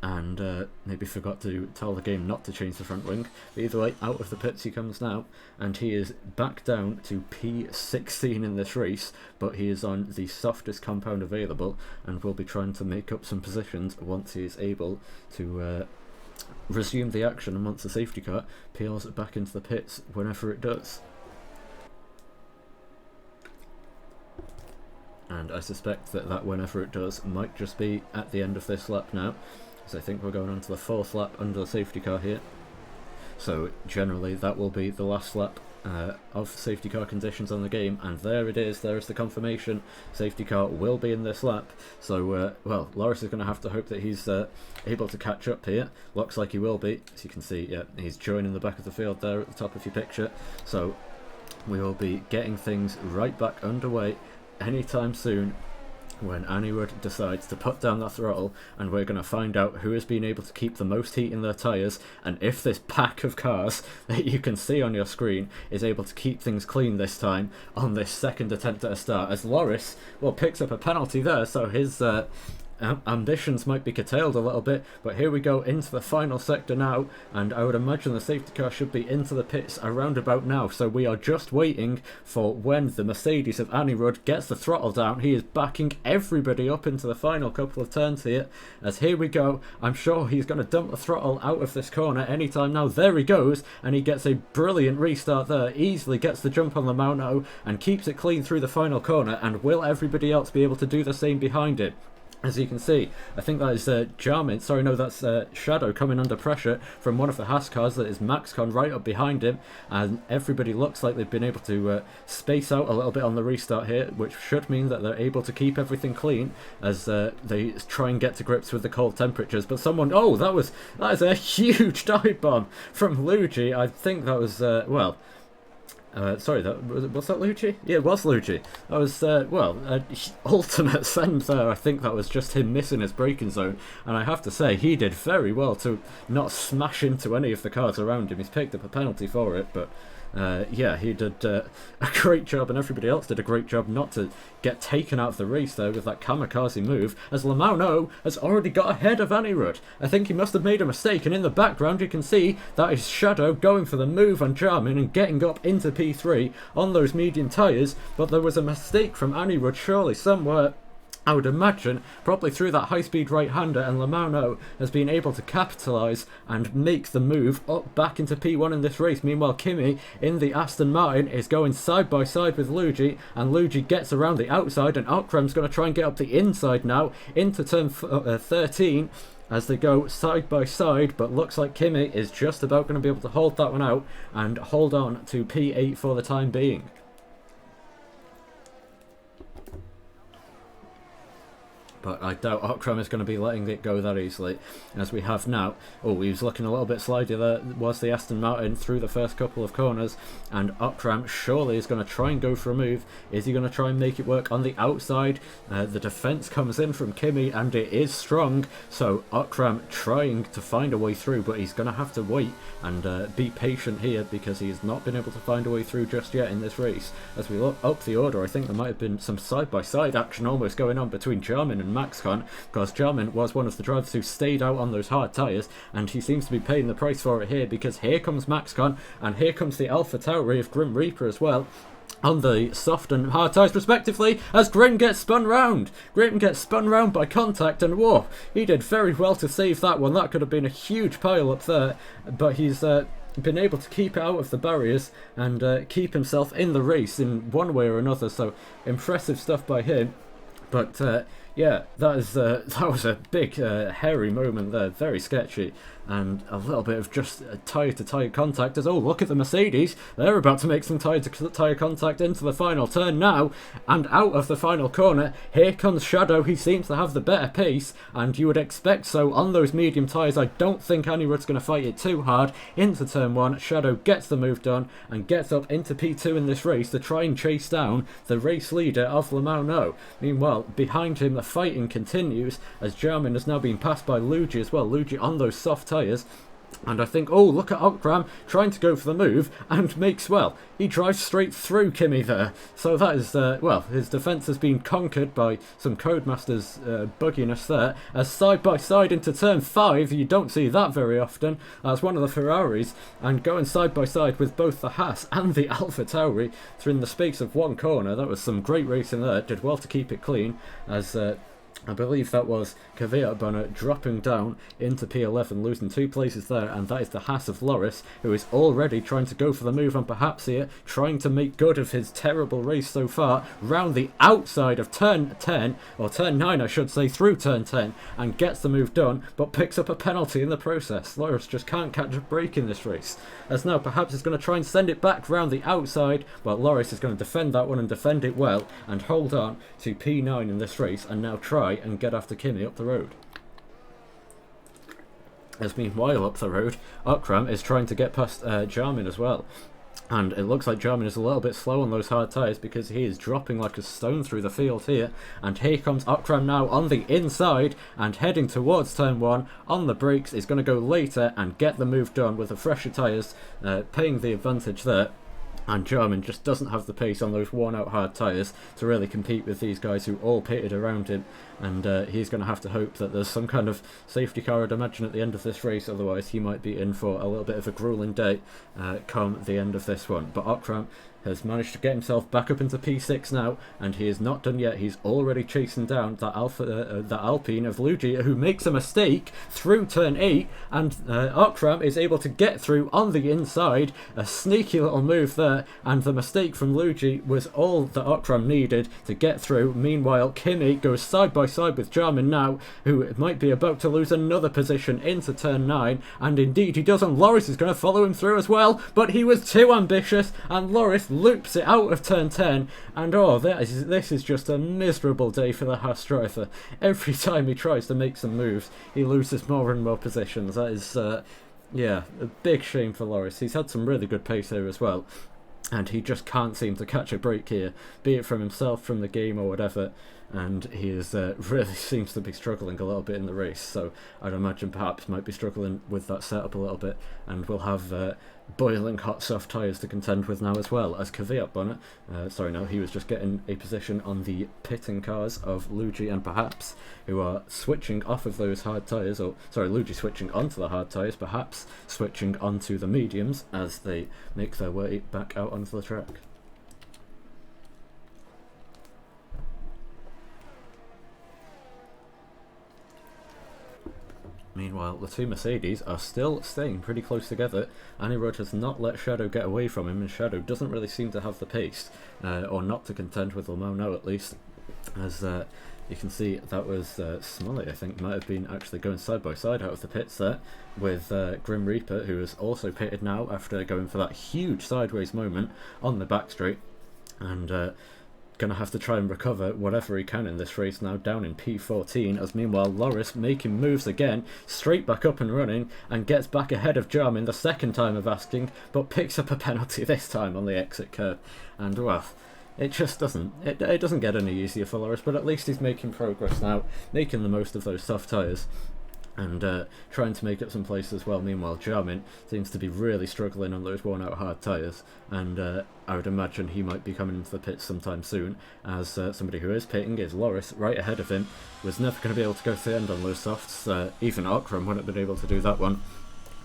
and maybe forgot to tell the game not to change the front wing. But either way, out of the pits he comes now, and he is back down to P16 in this race, but he is on the softest compound available and will be trying to make up some positions once he is able to resume the action, and once the safety car peels back into the pits whenever it does. And I suspect that whenever it does might just be at the end of this lap now, so I think we're going on to the 4th lap under the safety car here. So generally that will be the last lap of safety car conditions on the game, and there it is. There is the confirmation. Safety car will be in this lap. So Lrc is going to have to hope that he's able to catch up here. Looks like he will be. As you can see, yeah, he's joining the back of the field there at the top of your picture. So we will be getting things right back underway anytime soon, when Anirudh decides to put down that throttle, and we're going to find out who has been able to keep the most heat in their tyres, and if this pack of cars that you can see on your screen is able to keep things clean this time on this second attempt at a start, as Lrc picks up a penalty there, so his ambitions might be curtailed a little bit. But here we go into the final sector now, and I would imagine the safety car should be into the pits around about now, so we are just waiting for when the Mercedes of Anirudh gets the throttle down. He is backing everybody up into the final couple of turns here, as here we go. I'm sure he's going to dump the throttle out of this corner anytime now. There he goes, and he gets a brilliant restart there, easily gets the jump on Lamau and keeps it clean through the final corner. And will everybody else be able to do the same behind it? As you can see, I think that is Jarmin. Sorry, no, that's Shadow coming under pressure from one of the Haas cars. That is MaxCon right up behind him, and everybody looks like they've been able to space out a little bit on the restart here, which should mean that they're able to keep everything clean as they try and get to grips with the cold temperatures. But someone, oh, that is a huge dive bomb from Luigi. I think that was well. Sorry, was that Lucci? Yeah, it was Lucci. That was, ultimate send there. I think that was just him missing his braking zone. And I have to say, he did very well to not smash into any of the cars around him. He's picked up a penalty for it, but yeah, he did a great job, and everybody else did a great job not to get taken out of the race there with that kamikaze move, as Lamau has already got ahead of Anirudh. I think he must have made a mistake, and in the background you can see that is Shadow going for the move on Jarmin and getting up into P3 on those medium tyres, but there was a mistake from Anirudh surely somewhere. I would imagine, probably through that high-speed right-hander, and Lamau has been able to capitalise and make the move up back into P1 in this race. Meanwhile, Kimi in the Aston Martin is going side-by-side with Luigi, and Luigi gets around the outside, and Akram's going to try and get up the inside now into turn 13 as they go side-by-side, but looks like Kimi is just about going to be able to hold that one out and hold on to P8 for the time being. But I doubt Akram is going to be letting it go that easily, as we have now. Oh, he was looking a little bit slidey there, was the Aston Martin through the first couple of corners, and Akram surely is going to try and go for a move. Is he going to try and make it work on the outside? The defence comes in from Kimi, and it is strong, so Akram trying to find a way through, but he's going to have to wait and be patient here, because he has not been able to find a way through just yet in this race. As we look up the order, I think there might have been some side-by-side action almost going on between Jarmin and MaxCon, because Jarmin was one of the drivers who stayed out on those hard tyres, and he seems to be paying the price for it here, because here comes MaxCon, and here comes the Alpha Tauri of Grim Reaper as well, on the soft and hard tyres respectively, as Grim gets spun round. Grim gets spun round by contact, and whoa, he did very well to save that one. That could have been a huge pile up there, but he's been able to keep out of the barriers and keep himself in the race in one way or another, so impressive stuff by him. But yeah, that was a big hairy moment there, very sketchy, and a little bit of just tyre-to-tyre contact as, oh, look at the Mercedes, they're about to make some tyre-to-tyre contact into the final turn now, and out of the final corner, here comes Shadow. He seems to have the better pace, and you would expect so on those medium tyres. I don't think Anirudh's going to fight it too hard into turn 1. Shadow gets the move done and gets up into P2 in this race to try and chase down the race leader of Lamau. Meanwhile, behind him the fighting continues, as Jarmin has now been passed by Luigi as well. Luigi on those soft tyres, and I think, oh, look at Akram trying to go for the move and makes, well, he drives straight through Kimi there. So that is, well, his defence has been conquered by some Codemasters bugginess there. As side by side into turn 5, you don't see that very often. That's one of the Ferraris, and going side by side with both the Haas and the Alpha Tauri through in the space of one corner. That was some great racing there. Did well to keep it clean, as I believe that was Kvyat Bonnet dropping down into P11, losing 2 places there, and that is the Haas of Lrc, who is already trying to go for the move on perhaps here, trying to make good of his terrible race so far, round the outside of turn 10, or turn 9 I should say, through turn 10, and gets the move done, but picks up a penalty in the process. Lrc just can't catch a break in this race, as now perhaps is going to try and send it back round the outside, but Lrc is going to defend that one and defend it well, and hold on to P9 in this race, and now try and get after Kimi up the road. As meanwhile up the road, Akram is trying to get past Jarmin as well. And it looks like Jarmin is a little bit slow on those hard tyres, because he is dropping like a stone through the field here. And here comes Akram now on the inside and heading towards turn 1. On the brakes, is going to go later and get the move done with the fresher tyres, paying the advantage there. And Jarmin just doesn't have the pace on those worn-out hard tyres to really compete with these guys who all pitted around him, and he's going to have to hope that there's some kind of safety car, I'd imagine, at the end of this race, otherwise he might be in for a little bit of a grueling day come the end of this one. But Akram has managed to get himself back up into P6 now, and he is not done yet. He's already chasing down that Alpine of Luigi, who makes a mistake through turn 8, and Akram is able to get through on the inside. A sneaky little move there, and the mistake from Luigi was all that Akram needed to get through. Meanwhile, Kimi goes side by side with Jarman now, who might be about to lose another position into turn 9, and indeed he does, and Loris is going to follow him through as well, but he was too ambitious, and Loris loops it out of turn 10, and this is just a miserable day for the Haas driver. Every time he tries to make some moves, he loses more and more positions. That is, yeah, a big shame for Loris. He's had some really good pace here as well, and he just can't seem to catch a break here, be it from himself, from the game, or whatever. And he is really seems to be struggling a little bit in the race, so I'd imagine perhaps might be struggling with that setup a little bit, and we'll have boiling hot soft tyres to contend with now as well as Kvyat Bonnet. Sorry, no, he was just getting a position on the pitting cars of Luigi and perhaps, who are switching off of those hard tyres, or sorry, Luigi switching onto the hard tyres, perhaps switching onto the mediums as they make their way back out onto the track. Meanwhile, the two Mercedes are still staying pretty close together. Anirudh has not let Shadow get away from him, and Shadow doesn't really seem to have the pace, or not to contend with Le Mans now at least. As you can see, that was Smolly, I think, might have been actually going side by side out of the pits there, with Grim Reaper, who is also pitted now after going for that huge sideways moment on the back straight, and gonna have to try and recover whatever he can in this race now, down in P14, as meanwhile Loris making moves again, straight back up and running, and gets back ahead of Jarman the second time of asking, but picks up a penalty this time on the exit curve, and well, it just doesn't get any easier for Loris, but at least he's making progress now, making the most of those soft tyres, and trying to make up some place as well. Meanwhile, Jarman seems to be really struggling on those worn out hard tyres, and I would imagine he might be coming into the pits sometime soon, as somebody who is pitting is Loris, right ahead of him. Was never going to be able to go to the end on those softs, even Akram wouldn't have been able to do that one,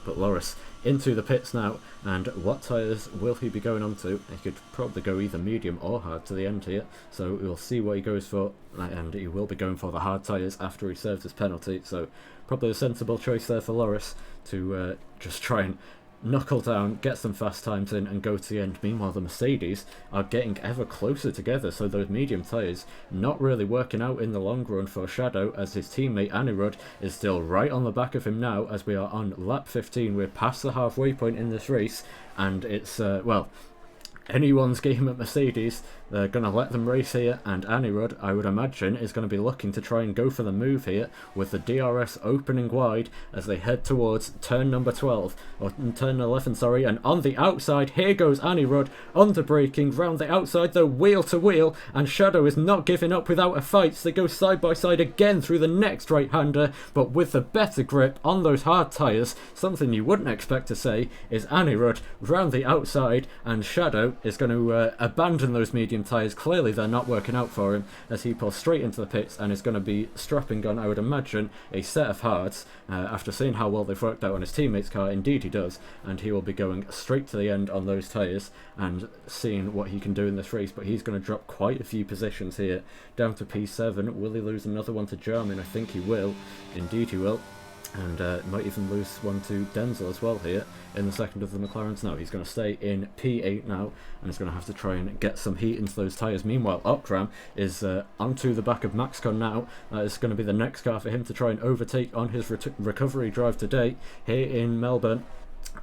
but Loris into the pits now, and what tyres will he be going on to? He could probably go either medium or hard to the end here, so we'll see what he goes for, and he will be going for the hard tyres after he serves his penalty, so probably a sensible choice there for Loris to just try and knuckle down, get some fast times in, and go to the end. Meanwhile, the Mercedes are getting ever closer together, so those medium tyres not really working out in the long run for Shadow, as his teammate Anirudh is still right on the back of him now, as we are on lap 15. We're past the halfway point in this race, and it's, well, anyone's game at Mercedes. They're going to let them race here, and Anirudh, I would imagine, is going to be looking to try and go for the move here, with the DRS opening wide as they head towards turn number 12, or turn 11, sorry, and on the outside, here goes Anirudh, under braking, round the outside, though, wheel to wheel, and Shadow is not giving up without a fight, so they go side by side again through the next right-hander, but with the better grip on those hard tyres. Something you wouldn't expect to say is Anirudh round the outside, and Shadow is going to abandon those medium tyres. Clearly they're not working out for him, as he pulls straight into the pits and is going to be strapping on, I would imagine, a set of hards. After seeing how well they've worked out on his teammate's car, indeed he does, and he will be going straight to the end on those tyres and seeing what he can do in this race. But he's going to drop quite a few positions here, down to P7. Will he lose another one to Jarman? I think he will. Indeed he will. And might even lose one to Denzel as well here in the second of the McLarens. No, he's going to stay in P8 now, and he's going to have to try and get some heat into those tyres. Meanwhile, Akram is onto the back of Maxcon now. That is going to be the next car for him to try and overtake on his recovery drive today here in Melbourne.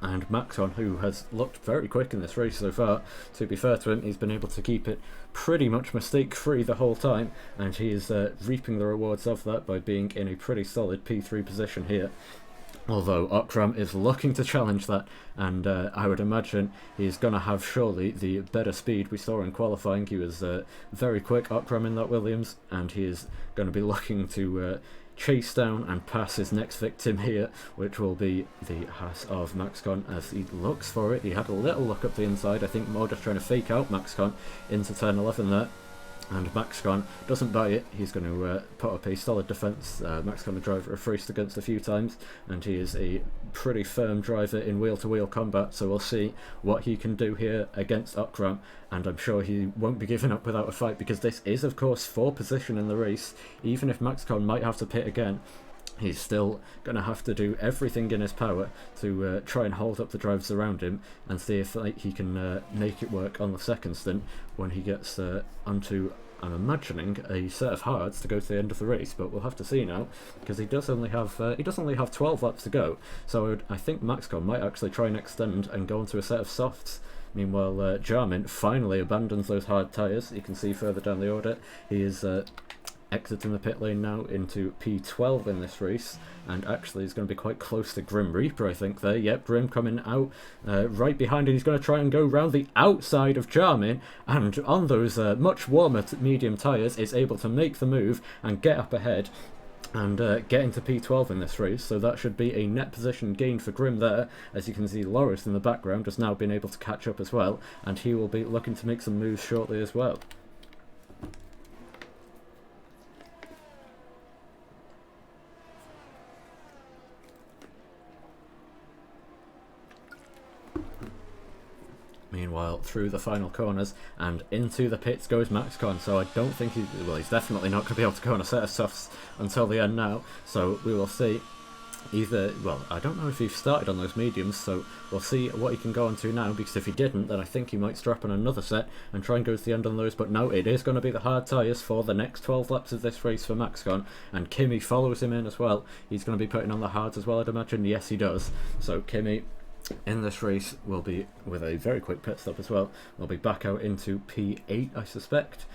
And Maxon, who has looked very quick in this race so far, to be fair to him, he's been able to keep it pretty much mistake-free the whole time, and he is reaping the rewards of that by being in a pretty solid P3 position here. Although Akram is looking to challenge that, and I would imagine he's going to have surely the better speed. We saw in qualifying he was very quick, Akram, in that Williams, and he is going to be looking to chase down and pass his next victim here, which will be the Haas of Maxcon, as he looks for it. He had a little look up the inside, I think more just trying to fake out Maxcon into turn 11 there, And Maxcon doesn't buy it. He's going to put up a solid defence. Maxcon, the driver, have raced against a few times, and he is a pretty firm driver in wheel-to-wheel combat, so we'll see what he can do here against Akram, and I'm sure he won't be giving up without a fight, because this is, of course, for position in the race. Even if Maxcon might have to pit again, he's still going to have to do everything in his power to try and hold up the drivers around him and see if he can make it work on the second stint when he gets onto, I'm imagining, a set of hards to go to the end of the race. But we'll have to see now, because he does only have 12 laps to go. So I think Maxcon might actually try and extend and go onto a set of softs. Meanwhile, Jarmin finally abandons those hard tyres. You can see further down the order he is exiting the pit lane now into P12 in this race, and actually he's going to be quite close to Grim Reaper, I think, there. Yep, Grim coming out right behind, and he's going to try and go round the outside of Jarmin, and on those much warmer medium tyres is able to make the move and get up ahead and get into P12 in this race. So that should be a net position gain for Grim there. As you can see, Lrc in the background has now been able to catch up as well, and he will be looking to make some moves shortly as well. Meanwhile, through the final corners and into the pits goes Maxcon, so I don't think he's definitely not going to be able to go on a set of softs until the end now, so we will see. I don't know if he started on those mediums, so we'll see what he can go on to now, because if he didn't, then I think he might strap on another set and try and go to the end on those. But no, it is going to be the hard tyres for the next 12 laps of this race for Maxcon, and Kimi follows him in as well. He's going to be putting on the hards as well, I'd imagine. Yes, he does. So Kimi in this race will be, with a very quick pit stop as well, will be back out into P8, I suspect,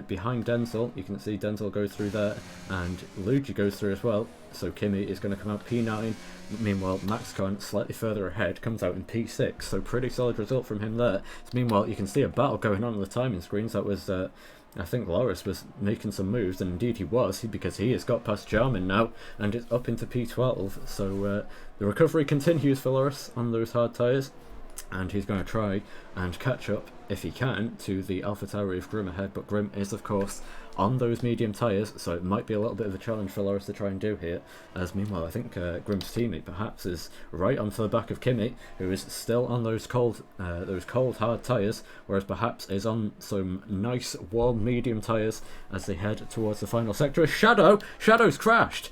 behind Denzel. You can see Denzel goes through there, and Luigi goes through as well, so Kimi is going to come out P9. Meanwhile, Maxcon, slightly further ahead, comes out in P6, so pretty solid result from him there. So meanwhile, you can see a battle going on the timing screens. That was I think Lrc was making some moves, and indeed he was, because he has got past Jarmin now, and it's up into P12, so the recovery continues for Lrc on those hard tyres, and he's going to try and catch up, if he can, to the AlphaTauri of Grim ahead, but Grim is, of course, on those medium tyres, so it might be a little bit of a challenge for Lrc to try and do here, as meanwhile I think Grim's teammate perhaps is right onto the back of Kimi, who is still on those cold hard tyres, whereas perhaps is on some nice warm medium tyres as they head towards the final sector. Shadow's crashed,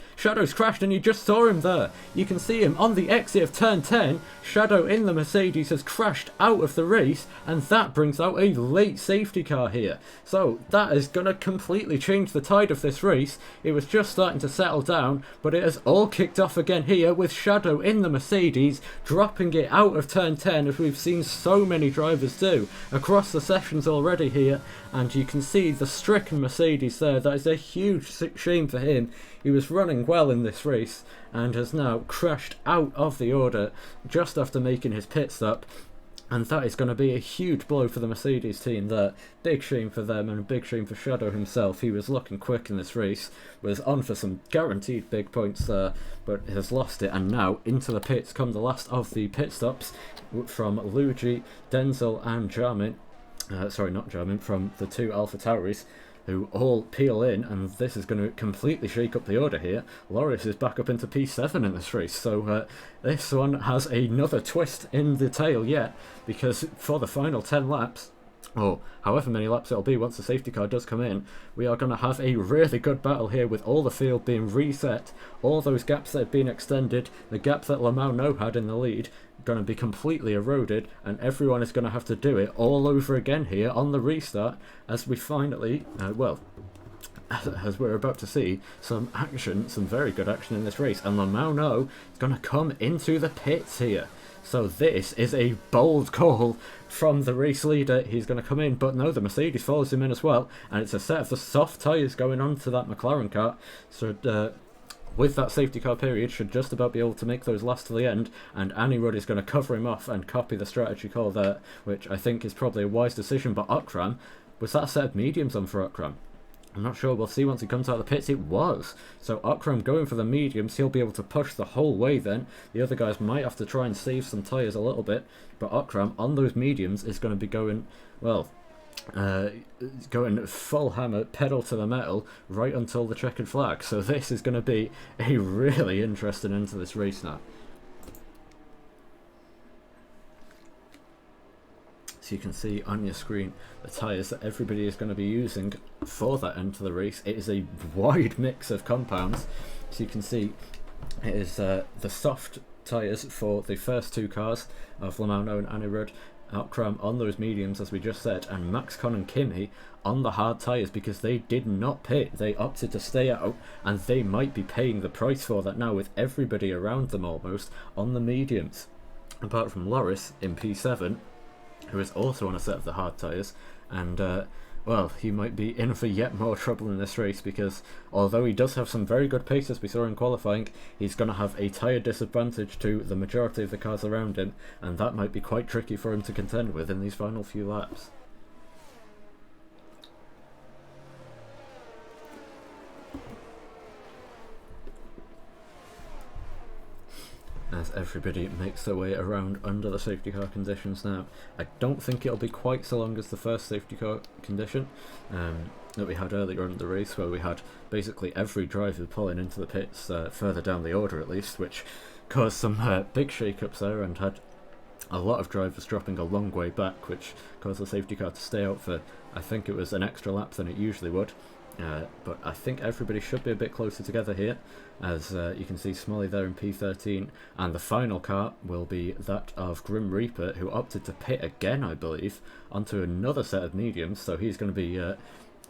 and you just saw him there. You can see him on the exit of turn 10. Shadow in the Mercedes has crashed out of the race, and that brings out a late safety car here. So that is going to completely change the tide of this race. It was just starting to settle down, but it has all kicked off again here with Shadow in the Mercedes dropping it out of turn 10, as we've seen so many drivers do across the sessions already here. And you can see the stricken Mercedes there. That is a huge shame for him. He was running well in this race and has now crashed out of the order just after making his pit stop. And that is going to be a huge blow for the Mercedes team there. Big shame for them, and a big shame for Shadow himself. He was looking quick in this race, was on for some guaranteed big points there, but has lost it. And now into the pits come the last of the pit stops from Luigi, Denzel and Jarmin. Sorry, not Jarmin, from the two AlphaTauris, who all peel in, and this is going to completely shake up the order here. Lrc is back up into P7 in this race, so this one has another twist in the tail yet, because for the final 10 laps, or however many laps it'll be once the safety car does come in, we are going to have a really good battle here, with all the field being reset, all those gaps that have been extended, the gap that Lamau had in the lead, going to be completely eroded, and everyone is going to have to do it all over again here on the restart, as we finally, as we're about to see some action, some very good action in this race, and Lamau is going to come into the pits here. So this is a bold call from the race leader. He's going to come in, but no, the Mercedes follows him in as well, and it's a set of the soft tyres going on to that McLaren car, so with that safety car period, should just about be able to make those last to the end, and Annie Rudd is going to cover him off and copy the strategy call there, which I think is probably a wise decision. But Akram, was that a set of mediums on for Akram? I'm not sure, we'll see once he comes out of the pits. It was. So Akram going for the mediums, he'll be able to push the whole way then. The other guys might have to try and save some tyres a little bit, but Akram on those mediums is going to be going, well, going full hammer, pedal to the metal, right until the checkered flag. So this is going to be a really interesting end to this race now. So you can see on your screen the tyres that everybody is going to be using for that end to the race. It is a wide mix of compounds. So you can see it is the soft tyres for the first two cars of Lamauno and Anirudh, Outram on those mediums as we just said, and Max Con and Kimi on the hard tyres because they did not pit. They opted to stay out, and they might be paying the price for that now with everybody around them almost on the mediums. Apart from Lrc in P7, who is also on a set of the hard tyres, and well, he might be in for yet more trouble in this race because although he does have some very good pace as we saw in qualifying, he's going to have a tyre disadvantage to the majority of the cars around him, and that might be quite tricky for him to contend with in these final few laps. As everybody makes their way around under the safety car conditions now. I don't think it'll be quite so long as the first safety car condition that we had earlier in the race, where we had basically every driver pulling into the pits further down the order at least, which caused some big shake-ups there and had a lot of drivers dropping a long way back, which caused the safety car to stay out for, I think it was an extra lap than it usually would. But I think everybody should be a bit closer together here, as you can see Smalley there in P13, and the final car will be that of Grim Reaper, who opted to pit again, I believe, onto another set of mediums, so he's going to be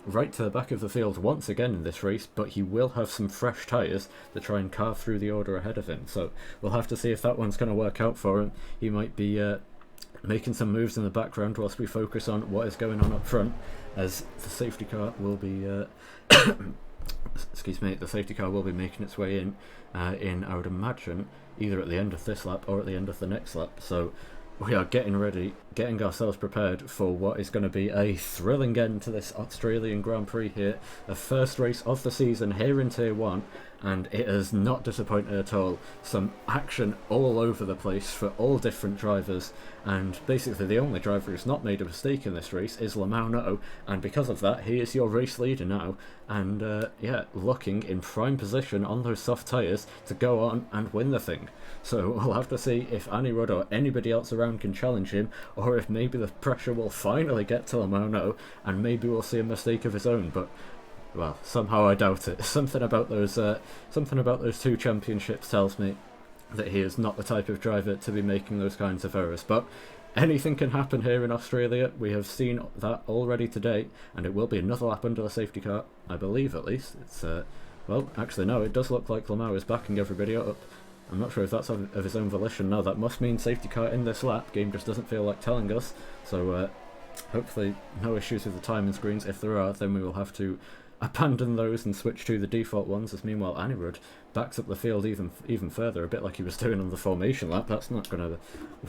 right to the back of the field once again in this race, but he will have some fresh tyres to try and carve through the order ahead of him, so we'll have to see if that one's going to work out for him. He might be making some moves in the background whilst we focus on what is going on up front, as the safety car will be excuse me, the safety car will be making its way in I would imagine either at the end of this lap or at the end of the next lap. So we are getting ready, getting ourselves prepared for what is going to be a thrilling end to this Australian Grand Prix here, the first race of the season here in Tier 1, and it has not disappointed at all. Some action all over the place for all different drivers, and basically the only driver who's not made a mistake in this race is Lamauno, and because of that he is your race leader now, and yeah, looking in prime position on those soft tyres to go on and win the thing. So we'll have to see if Anirudh or anybody else around can challenge him, or if maybe the pressure will finally get to Lamauno and maybe we'll see a mistake of his own, but well, somehow I doubt it. Something about those two championships tells me that he is not the type of driver to be making those kinds of errors. But anything can happen here in Australia. We have seen that already today, and it will be another lap under the safety car, I believe at least. It's well, actually no, it does look like Lamau is backing everybody up. I'm not sure if that's of his own volition. No, that must mean safety car in this lap. Game just doesn't feel like telling us. So hopefully no issues with the timing screens. If there are, then we will have to abandon those and switch to the default ones, as meanwhile Anirudh backs up the field even further, a bit like he was doing on the formation lap. That's not going to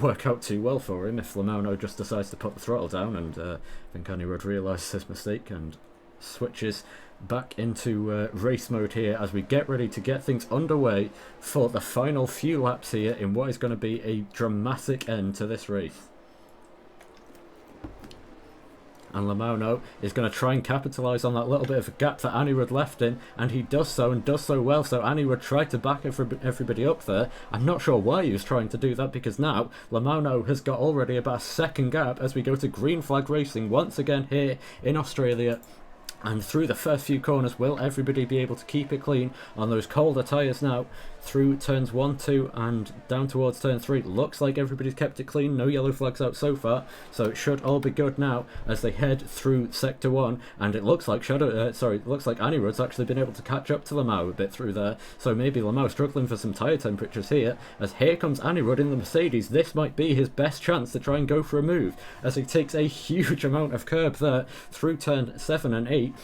work out too well for him if Lamauno just decides to put the throttle down, and I think Anirudh realises his mistake and switches back into race mode here as we get ready to get things underway for the final few laps here in what is going to be a dramatic end to this race. And Lamauno is going to try and capitalise on that little bit of a gap that Anirudh left in, and he does so, and does so well. So Anirudh tried to back everybody up there. I'm not sure why he was trying to do that, because now Lamauno has got already about a second gap as we go to green flag racing once again here in Australia. And through the first few corners, will everybody be able to keep it clean on those colder tyres now? Through turns 1, 2 and down towards turn 3. Looks like everybody's kept it clean, no yellow flags out so far, so it should all be good now as they head through sector 1, and it looks like looks like Anirudh's actually been able to catch up to Lamau a bit through there, so maybe Lamau struggling for some tyre temperatures here, as here comes Anirudh in the Mercedes. This might be his best chance to try and go for a move, as he takes a huge amount of curb there through turn 7 and 8,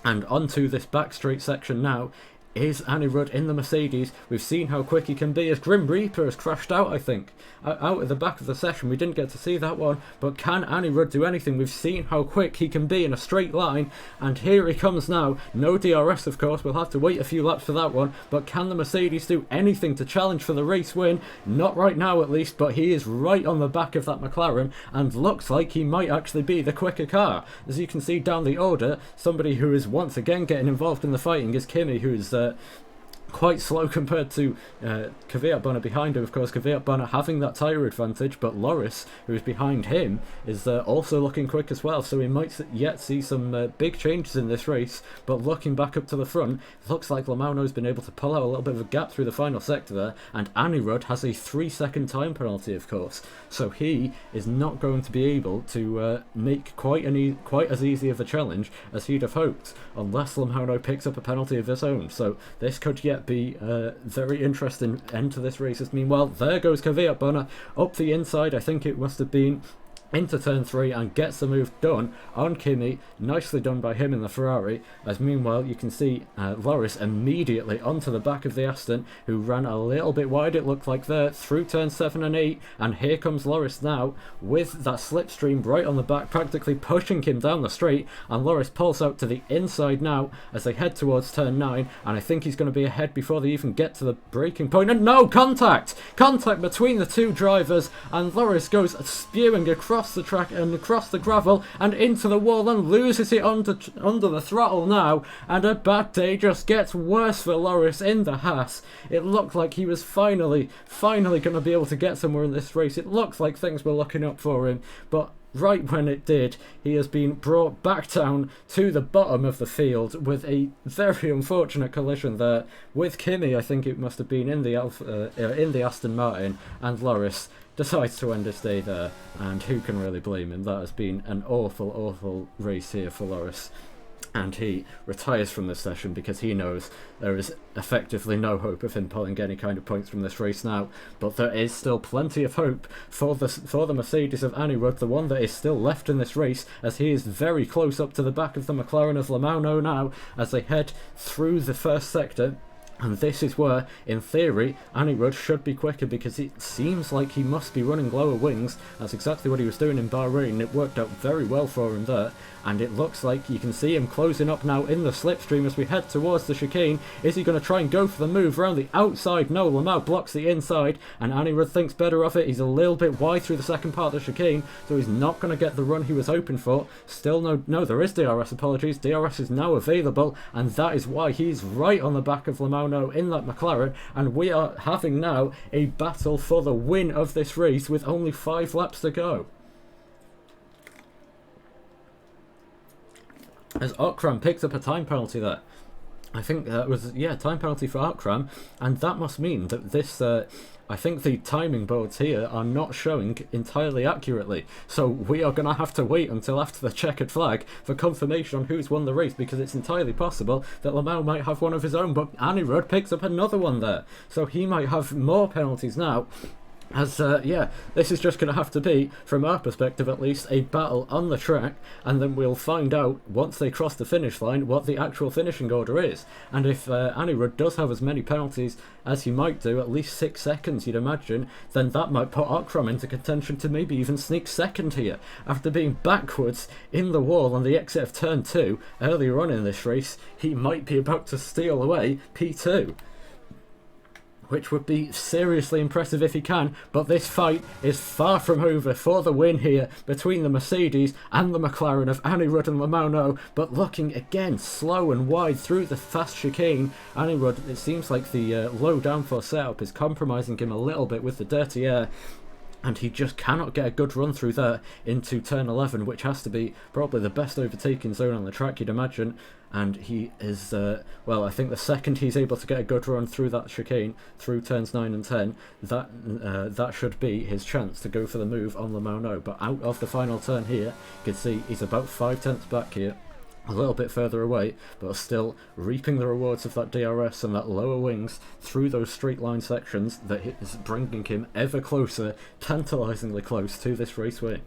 and onto this back straight section now. is Anirudh in the Mercedes. We've seen how quick he can be as Grim Reaper has crashed out, I think. Out at the back of the session, we didn't get to see that one, but can Anirudh do anything? We've seen how quick he can be in a straight line, and here he comes now. No DRS, of course, we'll have to wait a few laps for that one, but can the Mercedes do anything to challenge for the race win? Not right now at least, but he is right on the back of that McLaren, and looks like he might actually be the quicker car. As you can see down the order, somebody who is once again getting involved in the fighting is Kimi, who's quite slow compared to Kvyat Bonner behind him. Of course, Kvyat Bonner having that tyre advantage, but Lrc, who is behind him, is also looking quick as well, so we might yet see some big changes in this race. But looking back up to the front, it looks like Lamauno's been able to pull out a little bit of a gap through the final sector there, and Anirudh has a 3-second time penalty, of course, so he is not going to be able to make quite as easy of a challenge as he'd have hoped, unless Lamauno picks up a penalty of his own. So this could yet be a very interesting end to this race. Meanwhile, there goes Kvyat Bonner up the inside, I think it must have been, into turn 3, and gets the move done on Kimi. Nicely done by him in the Ferrari, as meanwhile you can see Lrc immediately onto the back of the Aston, who ran a little bit wide, it looked like, there through turn 7 and 8, and here comes Lrc now with that slipstream right on the back, practically pushing him down the straight, and Lrc pulls out to the inside now as they head towards turn 9, and I think he's going to be ahead before they even get to the braking point, and no, contact between the two drivers, and Lrc goes spewing across the track and across the gravel and into the wall and loses it under the throttle now, and a bad day just gets worse for Lrc in the Haas. It looked like he was finally going to be able to get somewhere in this race. It looked like things were looking up for him, but right when it did, he has been brought back down to the bottom of the field with a very unfortunate collision there with Kimi. I think it must have been in the Aston Martin, and Lrc decides to end his day there, and who can really blame him? That has been an awful race here for Lrc, and he retires from this session because he knows there is effectively no hope of him pulling any kind of points from this race now. But there is still plenty of hope for the Mercedes of Anirudh, the one that is still left in this race, as he is very close up to the back of the McLaren of Lamauno now as they head through the first sector. And this is where, in theory, Anirudh should be quicker, because it seems like he must be running lower wings. That's exactly what he was doing in Bahrain. It worked out very well for him there. And it looks like you can see him closing up now in the slipstream as we head towards the chicane. Is he going to try and go for the move around the outside? No, Lamau blocks the inside, and Anirudh thinks better of it. He's a little bit wide through the second part of the chicane, so he's not going to get the run he was hoping for. Still no, there is DRS, apologies. DRS is now available, and that is why he's right on the back of Lamau in that McLaren, and we are having now a battle for the win of this race with only 5 laps to go. As Okram picks up a time penalty there. I think that was, time penalty for Okram, and that must mean that this, I think the timing boards here are not showing entirely accurately, so we are going to have to wait until after the checkered flag for confirmation on who's won the race, because it's entirely possible that Lamau might have one of his own, but Anirudh picks up another one there, so he might have more penalties now. As, this is just going to have to be, from our perspective at least, a battle on the track, and then we'll find out, once they cross the finish line, what the actual finishing order is. And if Anirudh does have as many penalties as he might do, at least 6 seconds you'd imagine, then that might put Okram into contention to maybe even sneak second here. After being backwards in the wall on the exit of turn 2 earlier on in this race, he might be about to steal away P2. Which would be seriously impressive if he can, but this fight is far from over for the win here between the Mercedes and the McLaren of Anirudh and Lamauno, but looking again slow and wide through the fast chicane. Anirudh, it seems like the low downforce setup is compromising him a little bit with the dirty air, and he just cannot get a good run through there into turn 11, which has to be probably the best overtaking zone on the track, you'd imagine. And he is, I think the second he's able to get a good run through that chicane, through turns 9 and 10, that should be his chance to go for the move on Lamauno. But out of the final turn here, you can see he's about 5/10 back here, a little bit further away, but still reaping the rewards of that DRS and that lower wings through those straight line sections that is bringing him ever closer, tantalisingly close to this race win.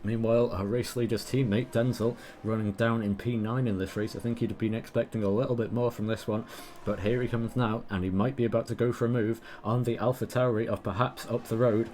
Meanwhile, our race leader's teammate Denzel running down in P9 in this race. I think he'd have been expecting a little bit more from this one, but here he comes now, and he might be about to go for a move on the AlphaTauri of perhaps up the road.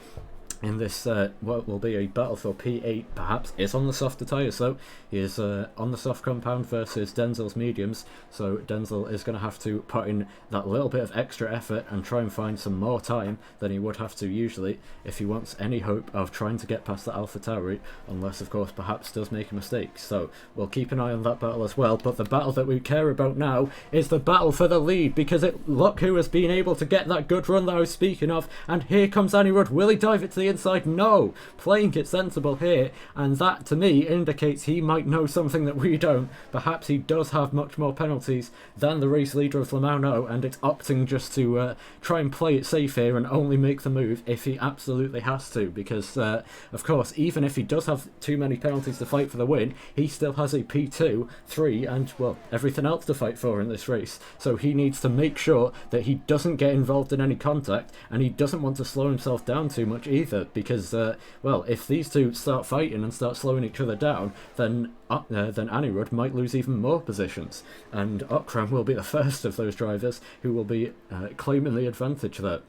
In this, what will be a battle for P8, perhaps. It's on the softer tyres, though. He is on the soft compound versus Denzel's mediums, so Denzel is going to have to put in that little bit of extra effort and try and find some more time than he would have to usually if he wants any hope of trying to get past the AlphaTauri, unless, of course, perhaps does make a mistake. So we'll keep an eye on that battle as well, but the battle that we care about now is the battle for the lead, because look who has been able to get that good run that I was speaking of, and here comes Anirudh. Will he dive it to the inside? No, playing it sensible here, and that to me indicates he might know something that we don't. Perhaps he does have much more penalties than the race leader of Le Mans know, and it's opting just to try and play it safe here and only make the move if he absolutely has to, because of course, even if he does have too many penalties to fight for the win, he still has a P2, 3 and, well, everything else to fight for in this race. So he needs to make sure that he doesn't get involved in any contact, and he doesn't want to slow himself down too much either, because well, if these two start fighting and start slowing each other down, then Anirudh might lose even more positions, and Akram will be the first of those drivers who will be claiming the advantage there.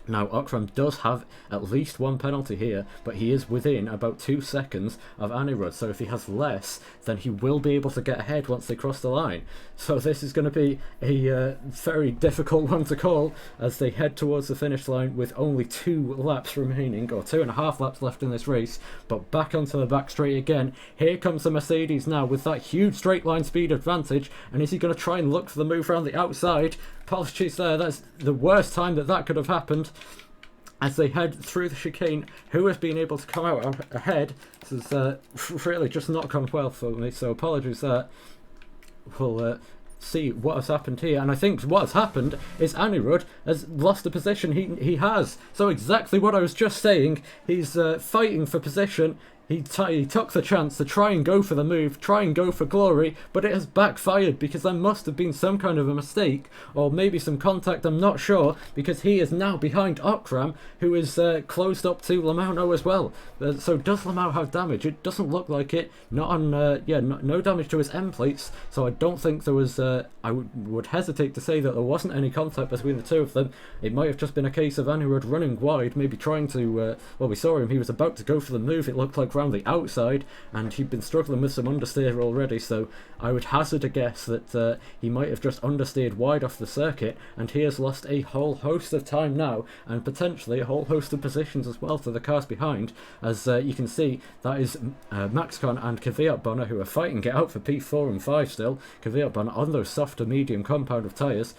Now, Akram does have at least one penalty here, but he is within about 2 seconds of Anirudh, so if he has less, then he will be able to get ahead once they cross the line. So this is going to be a very difficult one to call as they head towards the finish line with only 2 laps remaining, or 2.5 laps left in this race, but back onto the back straight again. Here comes the Mercedes now with that huge straight line speed advantage, and is he going to try and look for the move around the outside? Apologies there, that's the worst time that could have happened. As they head through the chicane, who has been able to come out ahead? This has really just not gone well for me, so apologies there. We'll see what has happened here, and I think what has happened is Anirudh has lost the position he has. So exactly what I was just saying, he's fighting for position. He took the chance to try and go for the move, try and go for glory, but it has backfired because there must have been some kind of a mistake, or maybe some contact, I'm not sure, because he is now behind Akram, who is closed up to Lamau as well. So does Lamau have damage? It doesn't look like it. Not on, no damage to his end plates, so I don't think there was, I would hesitate to say that there wasn't any contact between the two of them. It might have just been a case of Anirudh running wide, maybe trying to, well, we saw him, he was about to go for the move, it looked like around the outside, and he'd been struggling with some understeer already, so I would hazard a guess that he might have just understeered wide off the circuit, and he has lost a whole host of time now, and potentially a whole host of positions as well to the cars behind. As you can see, that is Maxcon and Kvyat Bonner who are fighting it out for P4 and 5 still. Kvyat Bonner on those softer medium compound of tyres,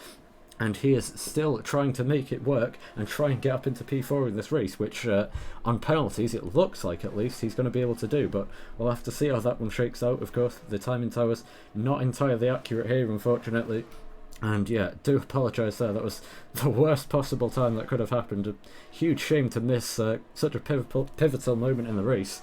and he is still trying to make it work and try and get up into P4 in this race, which on penalties it looks like at least he's going to be able to do, but we'll have to see how that one shakes out. Of course, the timing tower's not entirely accurate here, unfortunately. And yeah, do apologise there, that was the worst possible time that could have happened. A huge shame to miss such a pivotal moment in the race.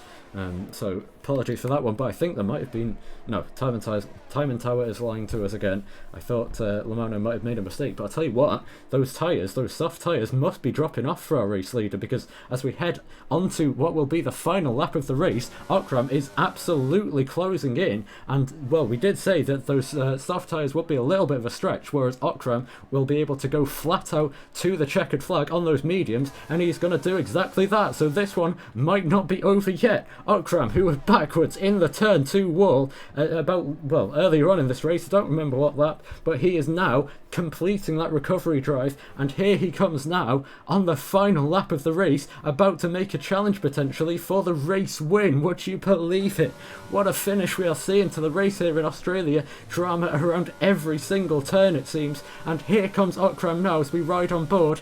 So apologies for that one, but I think there might have been, no, timing tower is lying to us again. I thought Lamano might have made a mistake, but I'll tell you what, those tyres, those soft tyres must be dropping off for our race leader, because as we head onto what will be the final lap of the race, Akram is absolutely closing in, and well, we did say that those soft tyres would be a little bit of a stretch, whereas Akram will be able to go flat out to the checkered flag on those mediums, and he's going to do exactly that. So this one might not be over yet. Akram, who was backwards in the turn 2 wall earlier on in this race, I don't remember what lap, but he is now completing that recovery drive, and here he comes now on the final lap of the race, about to make a challenge potentially for the race win. Would you believe it? What a finish we are seeing to the race here in Australia. Drama around every single turn it seems, and here comes Akram now as we ride on board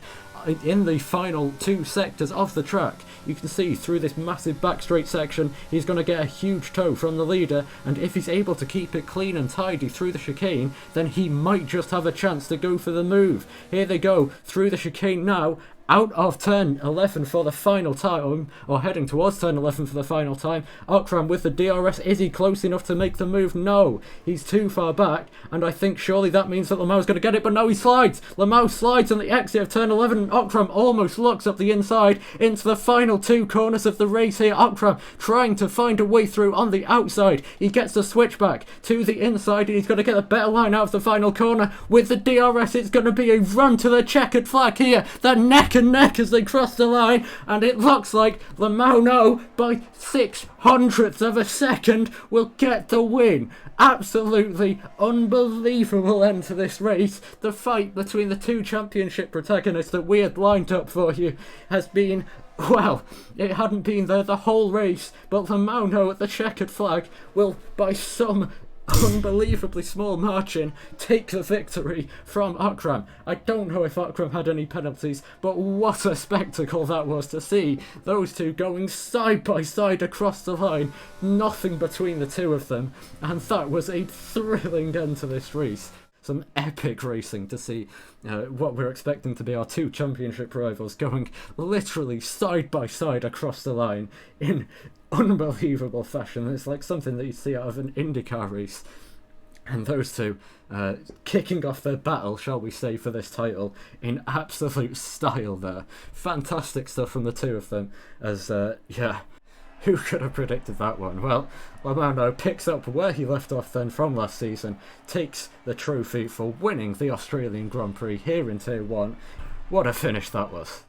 in the final 2 sectors of the track. You can see through this massive back straight section he's going to get a huge tow from the leader, and if he's able to keep it clean and tidy through the chicane, then he might just have a chance to go for the move. Here they go through the chicane now, out of turn 11 for the final time, or heading towards turn 11 for the final time. Akram with the DRS. Is he close enough to make the move? No, he's too far back, and I think surely that means that Lamau's going to get it, but no, he slides. Lamau slides on the exit of turn 11, and Akram almost looks up the inside into the final two corners of the race here. Akram trying to find a way through on the outside. He gets the switchback to the inside, and he's going to get a better line out of the final corner. With the DRS, it's going to be a run to the checkered flag here. They're neck and neck as they cross the line, and it looks like Lamau by 600ths of a second will get the win. Absolutely unbelievable end to this race. The fight between the two championship protagonists that we had lined up for you has been, well, it hadn't been there the whole race, but Lamau at the checkered flag will, by some unbelievably small margin, take the victory from Akram. I don't know if Akram had any penalties, but what a spectacle that was to see those two going side by side across the line, nothing between the two of them, and that was a thrilling end to this race. Some epic racing to see what we're expecting to be our two championship rivals going literally side by side across the line in unbelievable fashion. It's like something that you see out of an IndyCar race. And those two kicking off their battle, shall we say, for this title in absolute style there. Fantastic stuff from the two of them, as, yeah, who could have predicted that one? Well, Lamau picks up where he left off then from last season, takes the trophy for winning the Australian Grand Prix here in Tier 1. What a finish that was.